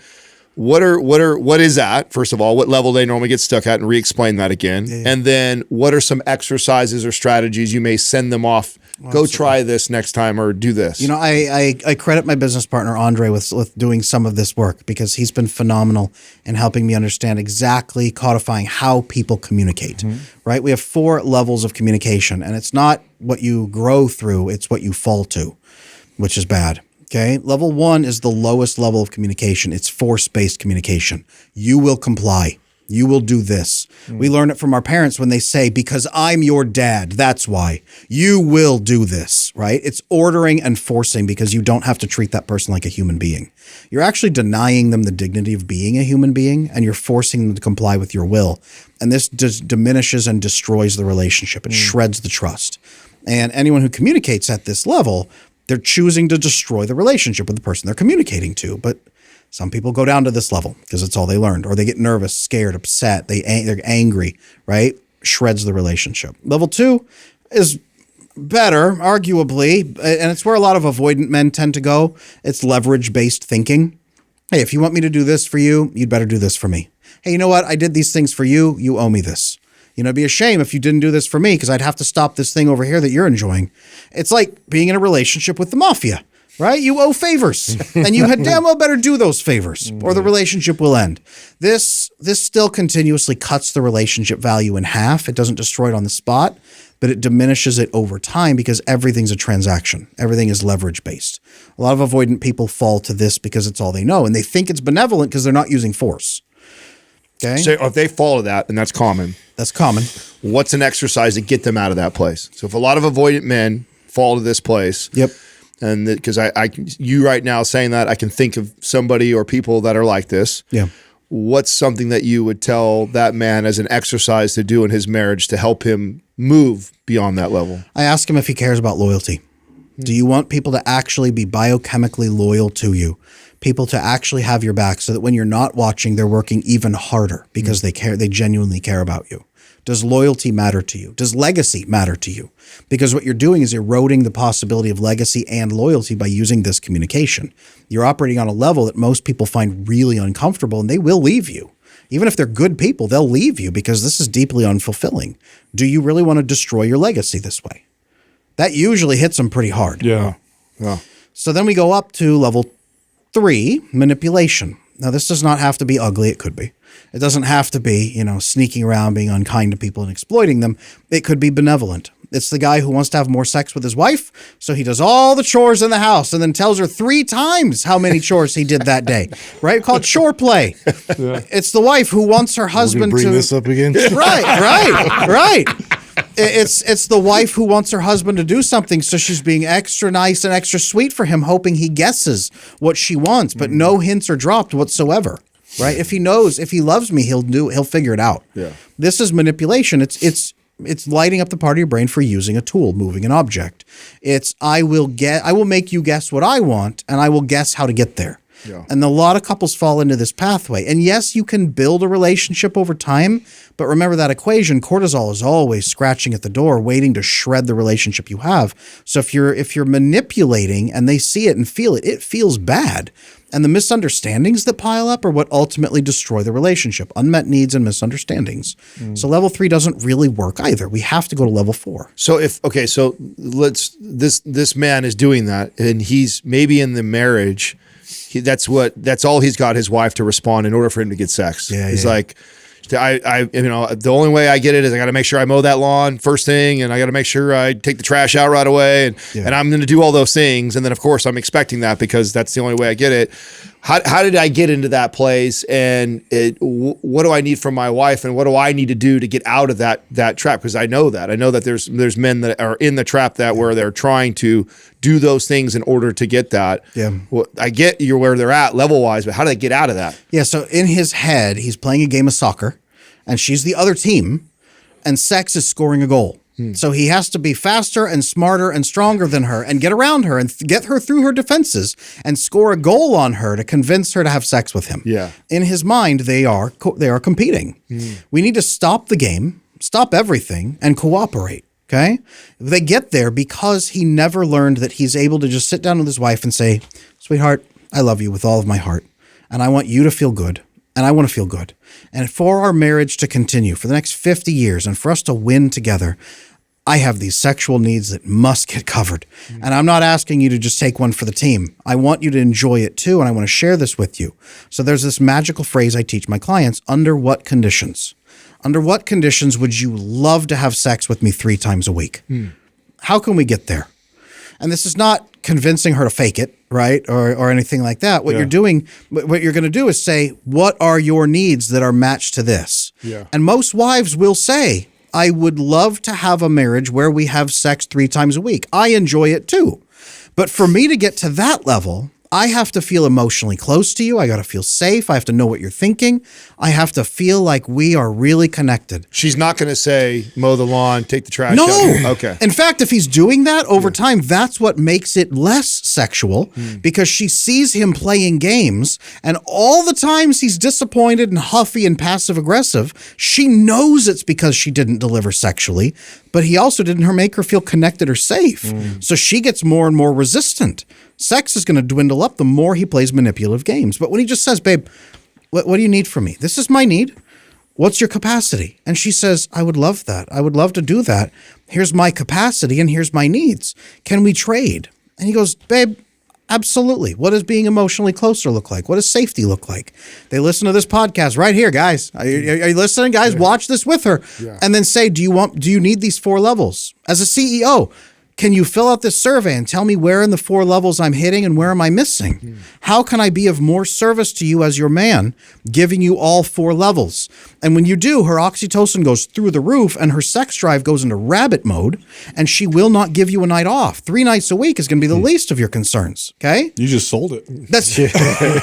what is that? First of all, what level they normally get stuck at, and re-explain that again. Yeah. And then what are some exercises or strategies you may send them off? Go try this next time, or do this. I credit my business partner, Andre, with doing some of this work, because he's been phenomenal in helping me understand exactly codifying how people communicate, right? We have 4 levels of communication, and it's not what you grow through, it's what you fall to, which is bad. Okay. Level 1 is the lowest level of communication. It's force-based communication. You will comply. You will do this. We learn it from our parents when they say, because I'm your dad, that's why. You will do this, right? It's ordering and forcing, because you don't have to treat that person like a human being. You're actually denying them the dignity of being a human being, and you're forcing them to comply with your will. And this diminishes and destroys the relationship. It shreds the trust. And anyone who communicates at this level, they're choosing to destroy the relationship with the person they're communicating to. But some people go down to this level because it's all they learned, or they get nervous, scared, upset. They're angry, right? Shreds the relationship. Level 2 is better, arguably, and it's where a lot of avoidant men tend to go. It's leverage-based thinking. Hey, if you want me to do this for you, you'd better do this for me. Hey, you know what? I did these things for you. You owe me this. It'd be a shame if you didn't do this for me, because I'd have to stop this thing over here that you're enjoying. It's like being in a relationship with the mafia, right? You owe favors, and you had damn well better do those favors, or the relationship will end. This still continuously cuts the relationship value in half. It doesn't destroy it on the spot, but it diminishes it over time, because everything's a transaction. Everything is leverage-based. A lot of avoidant people fall to this because it's all they know, and they think it's benevolent because they're not using force. Okay. So if they fall to that, and that's common. That's common. What's an exercise to get them out of that place? So if a lot of avoidant men fall to this place, yep. And because you right now saying that, I can think of somebody or people that are like this. Yeah. What's something that you would tell that man as an exercise to do in his marriage to help him move beyond that level? I ask him if he cares about loyalty. Do you want people to actually be biochemically loyal to you? People to actually have your back, so that when you're not watching, they're working even harder because they care. They genuinely care about you. Does loyalty matter to you? Does legacy matter to you? Because what you're doing is eroding the possibility of legacy and loyalty by using this communication. You're operating on a level that most people find really uncomfortable, and they will leave you. Even if they're good people, they'll leave you because this is deeply unfulfilling. Do you really want to destroy your legacy this way? That usually hits them pretty hard. Yeah. So then we go up to level 3, manipulation. Now, this does not have to be ugly. It could be. It doesn't have to be, sneaking around, being unkind to people and exploiting them. It could be benevolent. It's the guy who wants to have more sex with his wife, so he does all the chores in the house and then tells her 3 times how many chores he did that day. Right? We call it chore play. Yeah. It's the wife who wants her husband bring this up again? Right. It's the wife who wants her husband to do something, so she's being extra nice and extra sweet for him, hoping he guesses what she wants, but no hints are dropped whatsoever. Right? If he knows, if he loves me, he'll figure it out. Yeah. This is manipulation. It's lighting up the part of your brain for using a tool, moving an object. It's I will make you guess what I want, and I will guess how to get there. Yeah. And a lot of couples fall into this pathway. And yes, you can build a relationship over time, but remember that equation, cortisol is always scratching at the door, waiting to shred the relationship you have. So if you're manipulating and they see it and feel it, it feels bad. And the misunderstandings that pile up are what ultimately destroy the relationship, unmet needs and misunderstandings. So level 3 doesn't really work either. We have to go to level 4. So this man is doing that, and he's maybe in the marriage. That's all he's got his wife to respond in order for him to get sex. He's like, the only way I get it is I got to make sure I mow that lawn first thing, and I got to make sure I take the trash out right away, and I'm going to do all those things, and then of course I'm expecting that because that's the only way I get it. How did I get into that place, and what do I need from my wife, and what do I need to do to get out of that trap? Because I know that there's men that are in the trap where they're trying to do those things in order to get that. Yeah. Well, I get where they're at level wise, but how do they get out of that? Yeah. So in his head, he's playing a game of soccer, and she's the other team, and sex is scoring a goal. So he has to be faster and smarter and stronger than her and get around her and get her through her defenses and score a goal on her to convince her to have sex with him. Yeah. In his mind, they are competing. We need to stop the game, stop everything, and cooperate. Okay? They get there because he never learned that he's able to just sit down with his wife and say, "Sweetheart, I love you with all of my heart. and I want you to feel good, and I want to feel good. And for our marriage to continue for the next 50 years and for us to win together, I have these sexual needs that must get covered. And I'm not asking you to just take one for the team. I want you to enjoy it too, and I want to share this with you. So there's this magical phrase I teach my clients: under what conditions? Under what conditions would you love to have sex with me 3 times a week? How can we get there? And this is not convincing her to fake it, right? Or anything like that. What you're doing, what you're going to do is say, what are your needs that are matched to this? Yeah. And most wives will say, I would love to have a marriage where we have sex 3 times a week. I enjoy it too. But for me to get to that level, I have to feel emotionally close to you. I got to feel safe. I have to know what you're thinking. I have to feel like we are really connected. She's not going to say, mow the lawn, take the trash No. out. Okay. In fact, if he's doing that over time, that's what makes it less sexual because she sees him playing games, and all the times he's disappointed and huffy and passive aggressive, she knows it's because she didn't deliver sexually, but he also didn't make her feel connected or safe. So she gets more and more resistant. Sex is going to dwindle up the more he plays manipulative games. But when he just says, babe, what do you need from me? This is my need. What's your capacity? And she says, I would love that. I would love to do that. Here's my capacity and here's my needs. Can we trade? And he goes, babe, absolutely. What does being emotionally closer look like? What does safety look like? They listen to this podcast right here, guys. Are you listening, guys? Watch this with her. And then say, do you need these 4 levels? As a CEO, can you fill out this survey and tell me where in the 4 levels I'm hitting and where am I missing? How can I be of more service to you as your man, giving you all 4 levels? And when you do, her oxytocin goes through the roof and her sex drive goes into rabbit mode, and she will not give you a night off. 3 nights a week is going to be the least of your concerns, okay? You just sold it. That's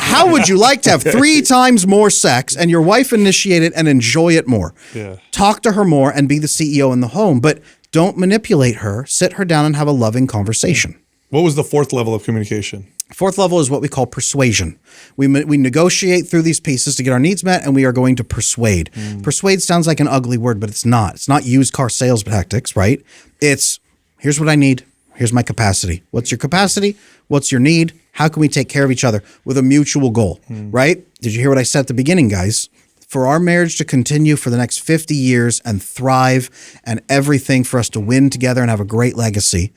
how would you like to have 3 times more sex and your wife initiate it and enjoy it more? Yeah. Talk to her more and be the CEO in the home, but don't manipulate her. Sit her down and have a loving conversation. What was the 4th level of communication? 4th level is what we call persuasion. We negotiate through these pieces to get our needs met, and we are going to persuade. Persuade sounds like an ugly word, but it's not. It's not used car sales tactics, right? It's, here's what I need. Here's my capacity. What's your capacity? What's your need? How can we take care of each other with a mutual goal, right? Did you hear what I said at the beginning, guys? For our marriage to continue for the next 50 years and thrive and everything for us to win together and have a great legacy,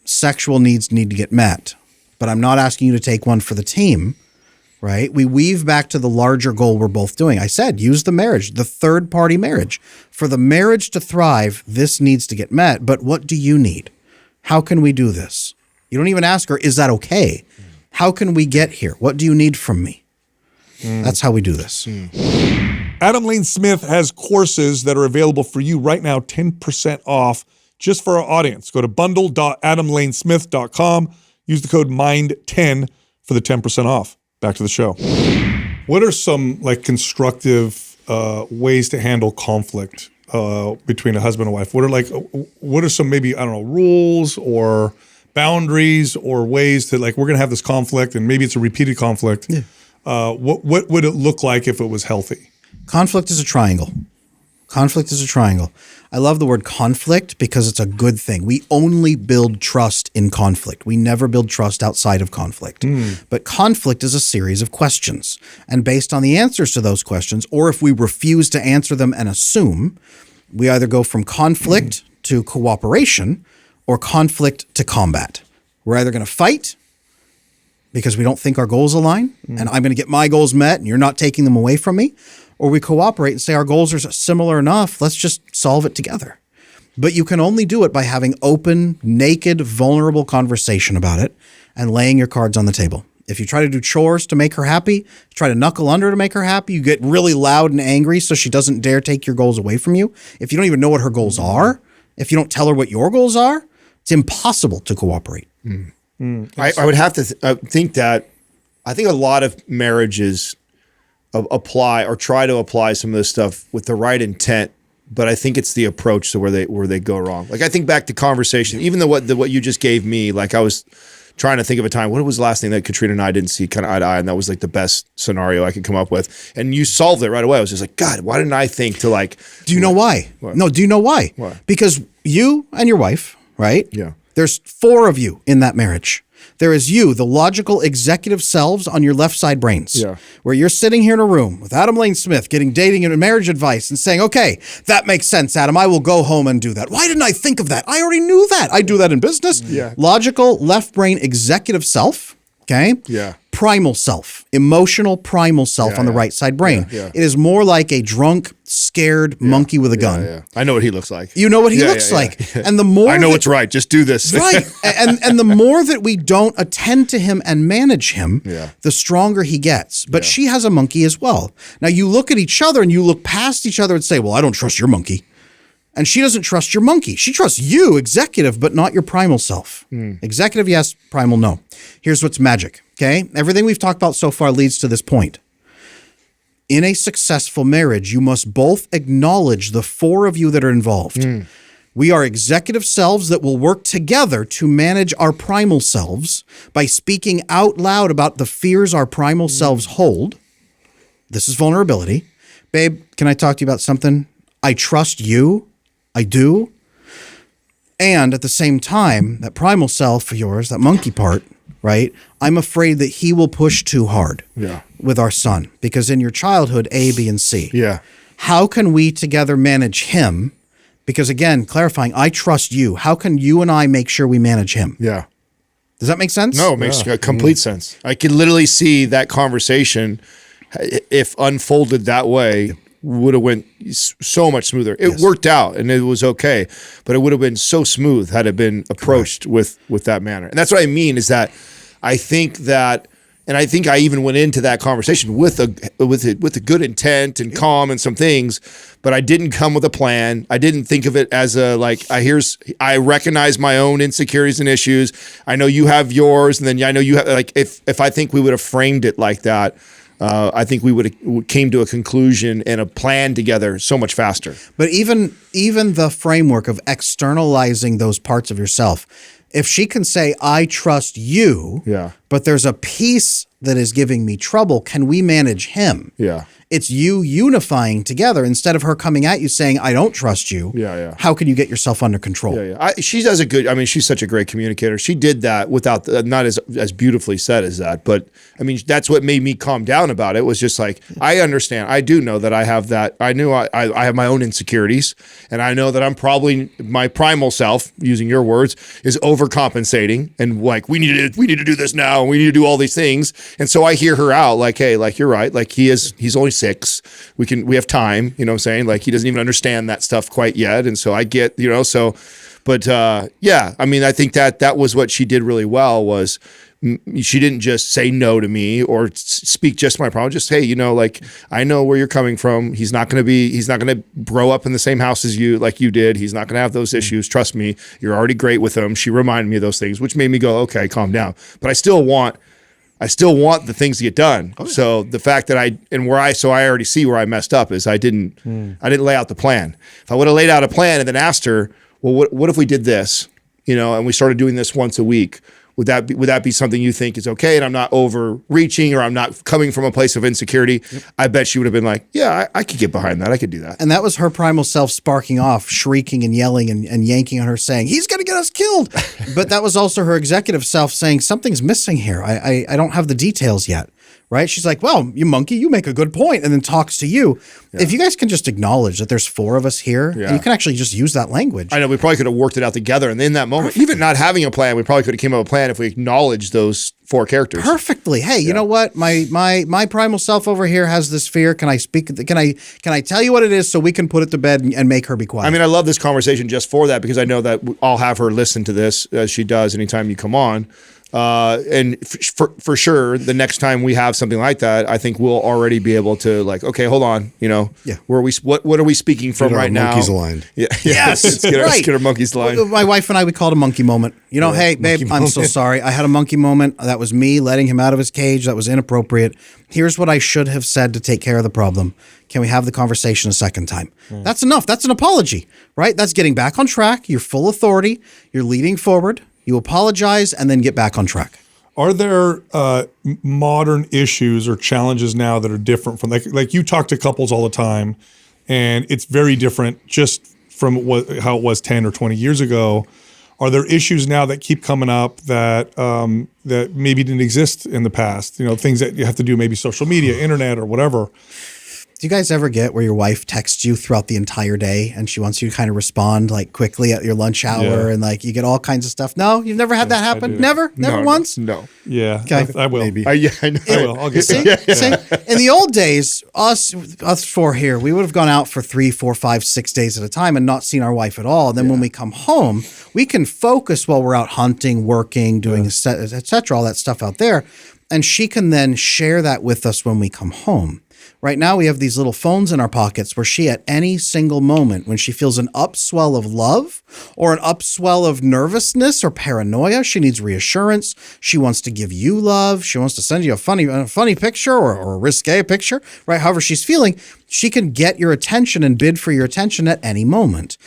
sexual needs need to get met. But I'm not asking you to take one for the team, right? We weave back to the larger goal we're both doing. I said, use the marriage, the third-party marriage. For the marriage to thrive, this needs to get met. But what do you need? How can we do this? You don't even ask her, is that okay? How can we get here? What do you need from me? That's how we do this. Adam Lane Smith has courses that are available for you right now, 10% off just for our audience. Go to bundle.adamlanesmith.com. Use the code MIND10 for the 10% off. Back to the show. What are some constructive ways to handle conflict between a husband and wife? What are some maybe, I don't know, rules or boundaries or ways that we're going to have this conflict and maybe it's a repeated conflict? Yeah. What would it look like if it was healthy? Conflict is a triangle. Conflict is a triangle. I love the word conflict because it's a good thing. We only build trust in conflict. We never build trust outside of conflict. But conflict is a series of questions. And based on the answers to those questions, or if we refuse to answer them and assume, we either go from conflict to cooperation or conflict to combat. We're either going to fight because we don't think our goals align, and I'm going to get my goals met, and you're not taking them away from me, or we cooperate and say our goals are similar enough, let's just solve it together. But you can only do it by having open, naked, vulnerable conversation about it and laying your cards on the table. If you try to do chores to make her happy, try to knuckle under to make her happy, you get really loud and angry so she doesn't dare take your goals away from you. If you don't even know what her goals are, if you don't tell her what your goals are, it's impossible to cooperate. I would have to think that I think a lot of marriages apply or try to apply some of this stuff with the right intent, but I think it's the approach to where they go wrong. I think back to conversation, even though what you just gave me, I was trying to think of a time, what was the last thing that Katrina and I didn't see kind of eye to eye, and that was the best scenario I could come up with, and you solved it right away. I was just God, why didn't I think to Do you know why? What? No, do you know why? Why? Because you and your wife, right? Yeah. There's 4 of you in that marriage. There is you, the logical executive selves on your left side brains, Yeah. where you're sitting here in a room with Adam Lane Smith getting dating and marriage advice and saying, okay, that makes sense, Adam. I will go home and do that. Why didn't I think of that? I already knew that. I do that in business. Yeah. Logical left brain executive self, okay? Yeah. Primal self, emotional primal self on the right side brain. Yeah. It is more like a drunk, scared monkey with a gun. Yeah. I know what he looks like. You know what he looks like. And the more I know that- what's right. Just do this. Right. And the more that we don't attend to him and manage him, Yeah. the stronger he gets. But she has a monkey as well. Now you look at each other and you look past each other and say, well, I don't trust your monkey. And she doesn't trust your monkey. She trusts you, executive, but not your primal self. Executive, yes. Primal, no. Here's what's magic, okay? Everything we've talked about so far leads to this point. In a successful marriage, you must both acknowledge the four of you that are involved. We are executive selves that will work together to manage our primal selves by speaking out loud about the fears our primal selves hold. This is vulnerability. Babe, can I talk to you about something? I trust you. I do. And at the same time, that primal self of yours, that monkey part, right? I'm afraid that he will push too hard with our son because in your childhood, A, B, and C. Yeah. How can we together manage him? Because again, clarifying, I trust you. How can you and I make sure we manage him? Yeah. Does that make sense? No, it makes complete sense. I can literally see that conversation, if unfolded that way, would have went so much smoother. It worked out and it was okay, but it would have been so smooth had it been approached with that manner. And that's what I mean is that I think that, and I think I even went into that conversation with a good intent and calm and some things, but I didn't come with a plan. I didn't think of it as a I recognize my own insecurities and issues. I know you have yours, and then I know you have if I think we would have framed it like that, I think we would have came to a conclusion and a plan together so much faster. But even the framework of externalizing those parts of yourself, if she can say, I trust you, but there's a piece that is giving me trouble, can we manage him? Yeah. It's you unifying together instead of her coming at you saying, I don't trust you. How can you get yourself under control? She does a good, she's such a great communicator. She did that without, not as beautifully said as that, but that's what made me calm down about it was just like, I understand. I do know that I have that. I knew I have my own insecurities, and I know that I'm probably my primal self, using your words, is overcompensating and like, we need to do this now. And we need to do all these things. And so I hear her out like, hey, like, you're right. Like he's only 6. We have time, you know what I'm saying? Like he doesn't even understand that stuff quite yet. And so I get, but I think that was what she did really well was she didn't just say no to me or speak just my problem. Just, hey, I know where you're coming from. He's not going to grow up in the same house as you, like you did. He's not going to have those issues. Trust me. You're already great with him. She reminded me of those things, which made me go, okay, calm down. But I still want the things to get done. Oh, yeah. So the fact that I already see where I messed up is I didn't lay out the plan. If I would have laid out a plan and then asked her, well, what if we did this, and we started doing this once a week? Would that be something you think is okay? And I'm not overreaching or I'm not coming from a place of insecurity. Yep. I bet she would have been like, yeah, I could get behind that. I could do that. And that was her primal self sparking off, shrieking and yelling and yanking on her saying, he's going to get us killed. But that was also her executive self saying, something's missing here. I don't have the details yet. Right? She's like, well, you monkey, you make a good point, and then talks to you. Yeah. If you guys can just acknowledge that there's 4 of us here, and you can actually just use that language. I know we probably could have worked it out together. And in that moment, even not having a plan, we probably could have came up with a plan if we acknowledged those 4 characters. Perfectly. Hey, you know what? My primal self over here has this fear. Can I speak? Can I tell you what it is so we can put it to bed and make her be quiet? I love this conversation just for that because I know that I'll have her listen to this as she does anytime you come on. And for sure, the next time we have something like that, I think we'll already be able to okay, hold on, where are we? What are we speaking from right now? Monkeys aligned. Yeah. Yes, let's get our monkeys aligned. My wife and I, we called a monkey moment. Hey, babe, I'm so sorry. I had a monkey moment. That was me letting him out of his cage. That was inappropriate. Here's what I should have said to take care of the problem. Can we have the conversation a second time? That's enough. That's an apology, right? That's getting back on track. You're full authority. You're leading forward. You apologize and then get back on track. Are there modern issues or challenges now that are different from like you talk to couples all the time, and it's very different just from how it was 10 or 20 years ago? Are there issues now that keep coming up that that maybe didn't exist in the past? You know, things that you have to do, maybe social media, internet, or whatever. Do you guys ever get where your wife texts you throughout the entire day and she wants you to kind of respond like quickly at your lunch hour and like you get all kinds of stuff? No, you've never had that happen? Never once? No. Yeah, Okay. I will. Maybe. Yeah, I know. I will. I'll get See? that. See? In the old days, us four here, we would have gone out for 3, 4, 5, 6 days at a time and not seen our wife at all. And then when we come home, we can focus while we're out hunting, working, doing et cetera, all that stuff out there. And she can then share that with us when we come home. Right now, we have these little phones in our pockets where she, at any single moment, when she feels an upswell of love or an upswell of nervousness or paranoia, she needs reassurance. She wants to give you love. She wants to send you a funny picture or a risque picture, right? However she's feeling, she can get your attention and bid for your attention at any moment.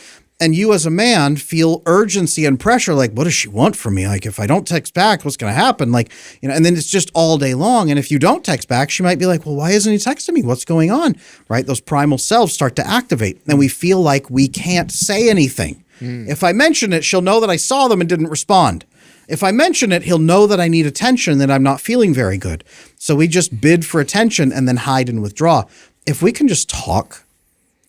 And you as a man feel urgency and pressure, like, what does she want from me? Like, if I don't text back, what's going to happen? Like, you know, and then it's just all day long. And if you don't text back, she might be like, well, why isn't he texting me? What's going on? Right? Those primal selves start to activate and we feel like we can't say anything. If I mention it, she'll know that I saw them and didn't respond. If I mention it, he'll know that I need attention, that I'm not feeling very good. So we just bid for attention and then hide and withdraw. If we can just talk,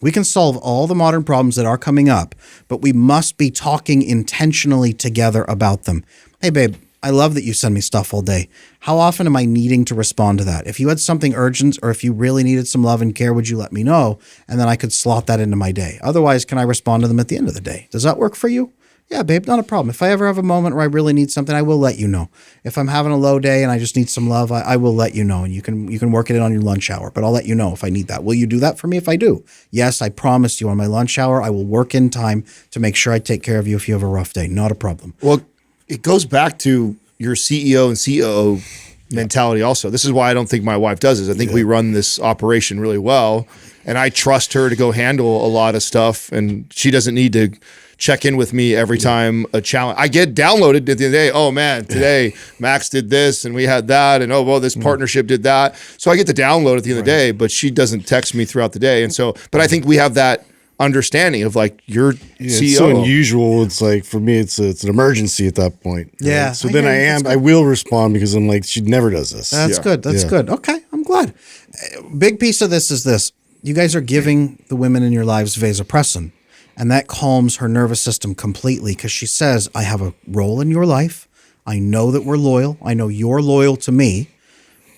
we can solve all the modern problems that are coming up, but we must be talking intentionally together about them. Hey, babe, I love that you send me stuff all day. How often am I needing to respond to that? If you had something urgent or if you really needed some love and care, would you let me know? And then I could slot that into my day. Otherwise, can I respond to them at the end of the day? Does that work for you? Yeah, babe, not a problem. If I ever have a moment where I really need something, I will let you know. If I'm having a low day and I just need some love, I will let you know. And you can work it in on your lunch hour, but I'll let you know if I need that. Will you do that for me if I do? Yes, I promise you on my lunch hour, I will work in time to make sure I take care of you if you have a rough day. Not a problem. Well, it goes back to your CEO and COO mentality also. This is why I don't think my wife does this. I think we run this operation really well, and I trust her to go handle a lot of stuff, and she doesn't need to check in with me every time a challenge. I get downloaded at the end of the day. Oh man, today Max did this and we had that, and oh well, this partnership did that. So I get the download at the end of the day, but she doesn't text me throughout the day. And so, but I think we have that understanding of like your CEO. It's so unusual. It's like for me, it's an emergency at that point. Right? Yeah. So then I will respond because I'm like, she never does this. That's good. That's good. Okay, I'm glad. Big piece of this is this. You guys are giving the women in your lives vasopressin. And that calms her nervous system completely because she says, I have a role in your life. I know that we're loyal. I know you're loyal to me.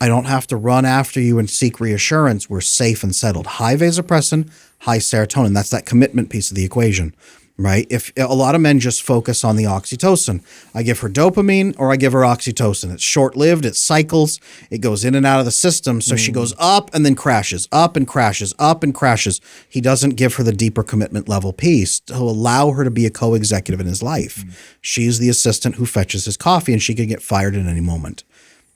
I don't have to run after you and seek reassurance. We're safe and settled. High vasopressin, high serotonin. That's that commitment piece of the equation, right? If a lot of men just focus on the oxytocin. I give her dopamine or I give her oxytocin. It's short-lived. It cycles. It goes in and out of the system. So she goes up and then crashes, up and crashes, up and crashes. He doesn't give her the deeper commitment level piece to allow her to be a co-executive in his life. She's the assistant who fetches his coffee and she can get fired at any moment.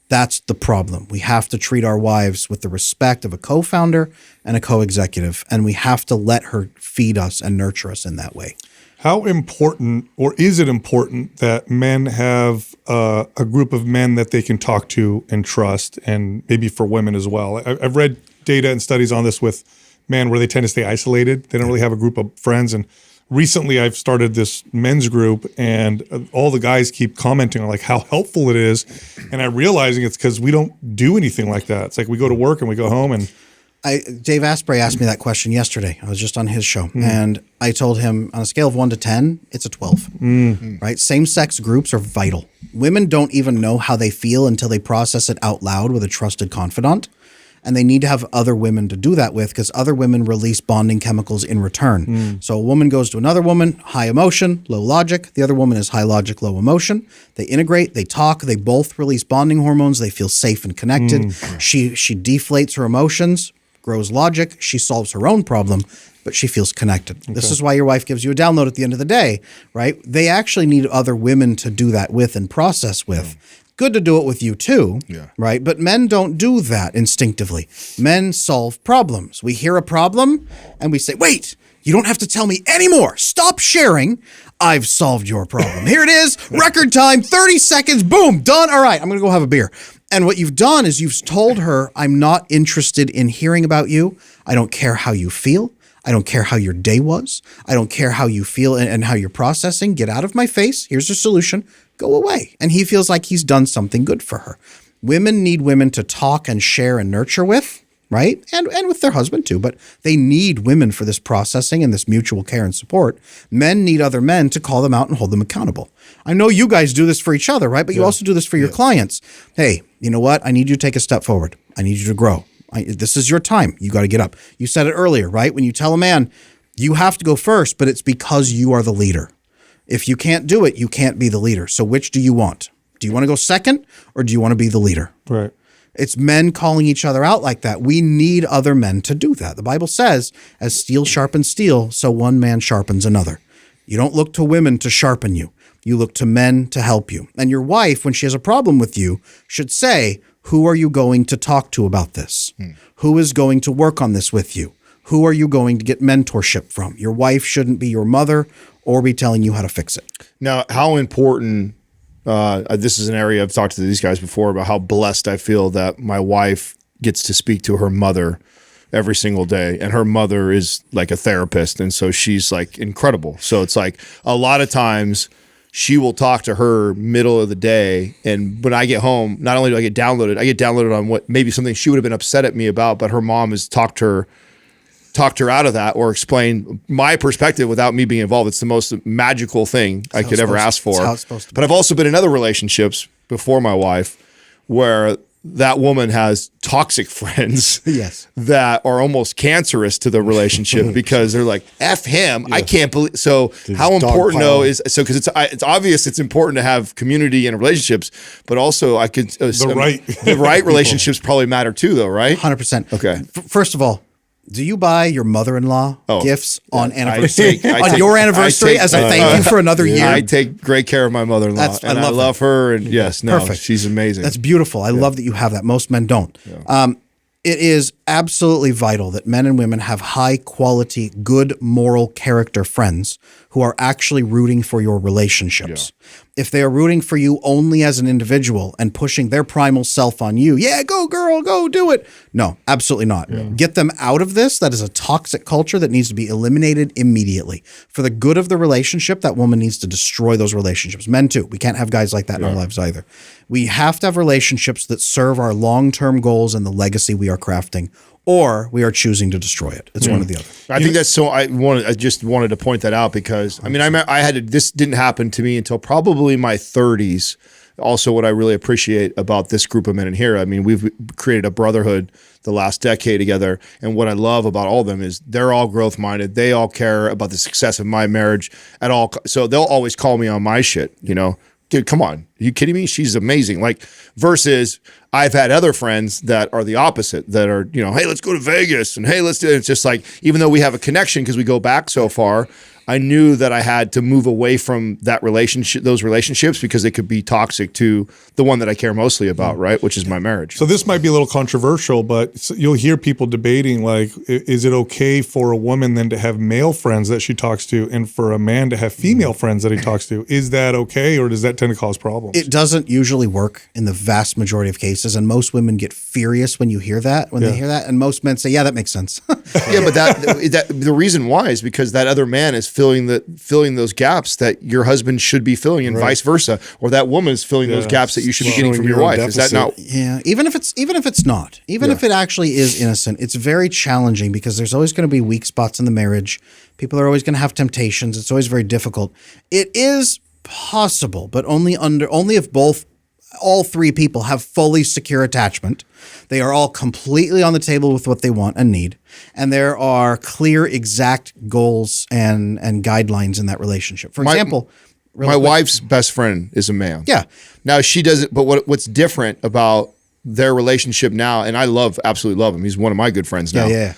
That's the problem. We have to treat our wives with the respect of a co-founder and a co-executive, and we have to let her feed us and nurture us in that way. How important, or is it important, that men have a group of men that they can talk to and trust, and maybe for women as well? I've read data and studies on this with men where they tend to stay isolated. They don't really have a group of friends. And recently I've started this men's group, and all the guys keep commenting on like how helpful it is. And I'm realizing it's because we don't do anything like that. It's like we go to work and we go home and Dave Asprey asked me that question yesterday. I was just on his show, and I told him on a scale of 1 to 10, it's a 12. Right? Same-sex groups are vital. Women don't even know how they feel until they process it out loud with a trusted confidant, and they need to have other women to do that with because other women release bonding chemicals in return. So a woman goes to another woman, high emotion, low logic. The other woman is high logic, low emotion. They integrate, they talk, they both release bonding hormones. They feel safe and connected. She deflates her emotions, grows logic. She solves her own problem, but she feels connected. Okay. This is why your wife gives you a download at the end of the day, right? They actually need other women to do that with and process with. Good to do it with you too, right? But men don't do that instinctively. Men solve problems. We hear a problem and we say, wait, you don't have to tell me anymore. Stop sharing. I've solved your problem. Here it is, record time, 30 seconds, boom, done. All right, I'm going to go have a beer. And what you've done is you've told her, I'm not interested in hearing about you. I don't care how you feel. I don't care how your day was. I don't care how you feel and how you're processing. Get out of my face. Here's a solution. Go away. And he feels like he's done something good for her. Women need women to talk and share and nurture with, right? And with their husband too, but they need women for this processing and this mutual care and support. Men need other men to call them out and hold them accountable. I know you guys do this for each other, right? But you also do this for your clients. Hey, you know what? I need you to take a step forward. I need you to grow. This is your time. You got to get up. You said it earlier, right? When you tell a man, you have to go first, but it's because you are the leader. If you can't do it, you can't be the leader. So which do you want? Do you want to go second or do you want to be the leader? Right. It's men calling each other out like that. We need other men to do that. The Bible says, as steel sharpens steel, so one man sharpens another. You don't look to women to sharpen you. You look to men to help you. And your wife, when she has a problem with you, should say, who are you going to talk to about this? Who is going to work on this with you? Who are you going to get mentorship from? Your wife shouldn't be your mother or be telling you how to fix it. Now, how important, this is an area I've talked to these guys before about how blessed I feel that my wife gets to speak to her mother every single day. And her mother is like a therapist. And so she's like incredible. So it's like a lot of times she will talk to her middle of the day. And when I get home, not only do I get downloaded on what maybe something she would have been upset at me about, but her mom has talked her out of that or explained my perspective without me being involved. It's the most magical thing I could ever ask for. That's how it's supposed to be. But I've also been in other relationships before my wife where that woman has toxic friends Yes. that are almost cancerous to the relationship because they're like, F him. I can't believe. So how important though is, so because it's obvious it's important to have community and relationships, but also I could, the right relationships probably matter too though, right? 100%. Okay. First of all, do you buy your mother-in-law gifts on anniversary? I take your anniversary as a thank you for another year? I take great care of my mother-in-law and I love her. And yes, no, Perfect. she's amazing. That's beautiful. I love that you have that. Most men don't. It is absolutely vital that men and women have high quality, good moral character friends who are actually rooting for your relationships. If they are rooting for you only as an individual and pushing their primal self on you, yeah, go girl, go do it. No, absolutely not. Get them out of this. That is a toxic culture that needs to be eliminated immediately. For the good of the relationship, that woman needs to destroy those relationships. Men too. We can't have guys like that in our lives either. We have to have relationships that serve our long-term goals and the legacy we are crafting, or we are choosing to destroy it. It's one or the other. I think that's so. I just wanted to point that out because I mean, this didn't happen to me until probably my 30s. Also, what I really appreciate about this group of men in here, I mean, we've created a brotherhood the last decade together, and what I love about all of them is they're all growth minded. They all care about the success of my marriage at all. So they'll always call me on my shit. You know, dude, come on, are you kidding me? She's amazing. Like versus. I've had other friends that are the opposite, that are, you know, hey, let's go to Vegas and hey, let's do it. It's just like, even though we have a connection because we go back so far, I knew that I had to move away from that relationship, those relationships, because they could be toxic to the one that I care mostly about, right? Which is my marriage. So this might be a little controversial, but you'll hear people debating, like, is it okay for a woman then to have male friends that she talks to and for a man to have female friends that he talks to? Is that okay, or does that tend to cause problems? It doesn't usually work in the vast majority of cases, and most women get furious when they hear that, and most men say, yeah, that makes sense. Yeah, but that the reason why is because that other man is filling those gaps that your husband should be filling, and vice versa, or that woman is filling those gaps that you should be getting from your wife. Is that not? Yeah, even if it's not, if it actually is innocent, it's very challenging because there's always going to be weak spots in the marriage. People are always going to have temptations. It's always very difficult. It is possible, but only if all three people have fully secure attachment. They are all completely on the table with what they want and need. And there are clear, exact goals and guidelines in that relationship. For example, my wife's best friend is a man. Yeah. Now she doesn't, but what's different about their relationship now, and I absolutely love him. He's one of my good friends now. Yeah.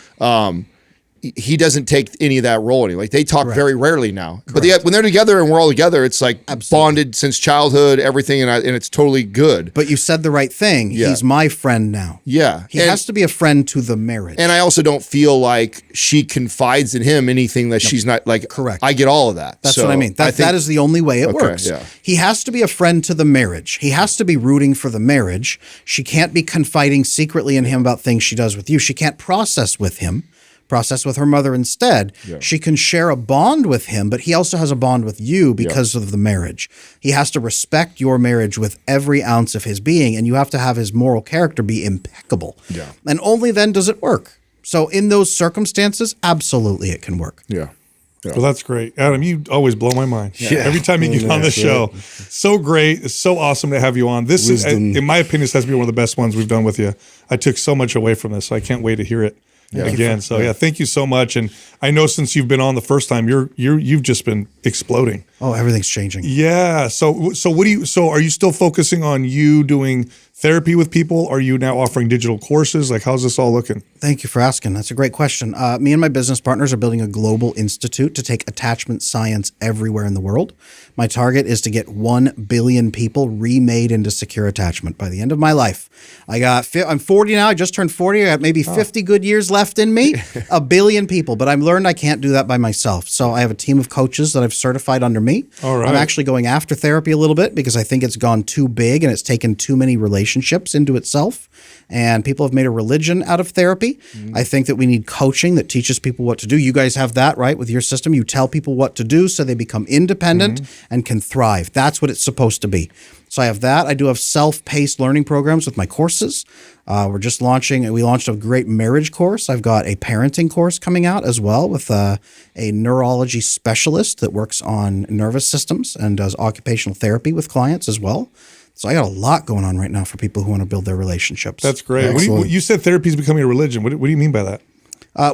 He doesn't take any of that role anymore. Like they talk very rarely now. But when they're together and we're all together, it's like bonded since childhood, everything, and it's totally good. But you said the right thing. Yeah. He's my friend now. Yeah. He has to be a friend to the marriage. And I also don't feel like she confides in him anything that she's not like. Correct. I get all of that. That's what I mean. That is the only way it works. Yeah. He has to be a friend to the marriage. He has to be rooting for the marriage. She can't be confiding secretly in him about things she does with you. She can't process with him. process with her mother instead, she can share a bond with him, but he also has a bond with you because of the marriage. He has to respect your marriage with every ounce of his being, and you have to have his moral character be impeccable. Yeah. And only then does it work. So in those circumstances, absolutely it can work. Yeah. Well, that's great. Adam, you always blow my mind. Yeah. Every time you get on the show. So great. It's so awesome to have you on. This is, in my opinion, this has to be one of the best ones we've done with you. I took so much away from this. So I can't wait to hear it again. So thank you so much. And I know since you've been on the first time, you've just been exploding. Oh, everything's changing. Yeah. So are you still focusing on you doing therapy with people? Are you now offering digital courses? Like, how's this all looking? Thank you for asking. That's a great question. Me and my business partners are building a global institute to take attachment science everywhere in the world. My target is to get 1 billion people remade into secure attachment by the end of my life. I'm 40 now. I just turned 40. I got maybe 50 good years left in me. 1 billion people. But I've learned I can't do that by myself. So I have a team of coaches that I've certified under me. All right. I'm actually going after therapy a little bit because I think it's gone too big and it's taken too many relationships into itself. And people have made a religion out of therapy. I think that we need coaching that teaches people what to do. You guys have that, right? With your system, you tell people what to do so they become independent and can thrive. That's what it's supposed to be. So I have that. I do have self-paced learning programs with my courses. We're just launching, we launched a great marriage course. I've got a parenting course coming out as well with a neurology specialist that works on nervous systems and does occupational therapy with clients as well. So I got a lot going on right now for people who want to build their relationships. That's great. You said therapy is becoming a religion. What do you mean by that?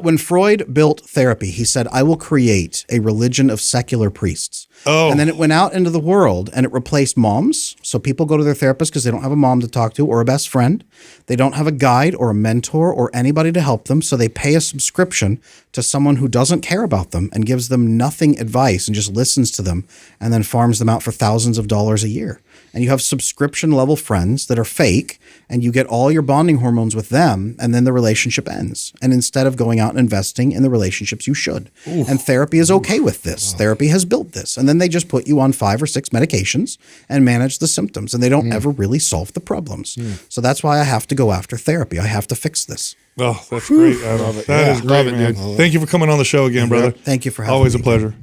When Freud built therapy, he said, I will create a religion of secular priests. Oh. And then it went out into the world and it replaced moms. So people go to their therapist because they don't have a mom to talk to or a best friend. They don't have a guide or a mentor or anybody to help them. So they pay a subscription to someone who doesn't care about them and gives them nothing advice and just listens to them and then farms them out for thousands of dollars a year. And you have subscription level friends that are fake and you get all your bonding hormones with them and then the relationship ends. And instead of going out and investing in the relationships you should. Oof. And therapy is okay with this. Wow. Therapy has built this. And then they just put you on 5 or 6 medications and manage the symptoms. And they don't ever really solve the problems. So that's why I have to go after therapy. I have to fix this. Oh, that's great. I love it. That is great, man. Thank you for coming on the show again, brother. Thank you for having me. Always a pleasure.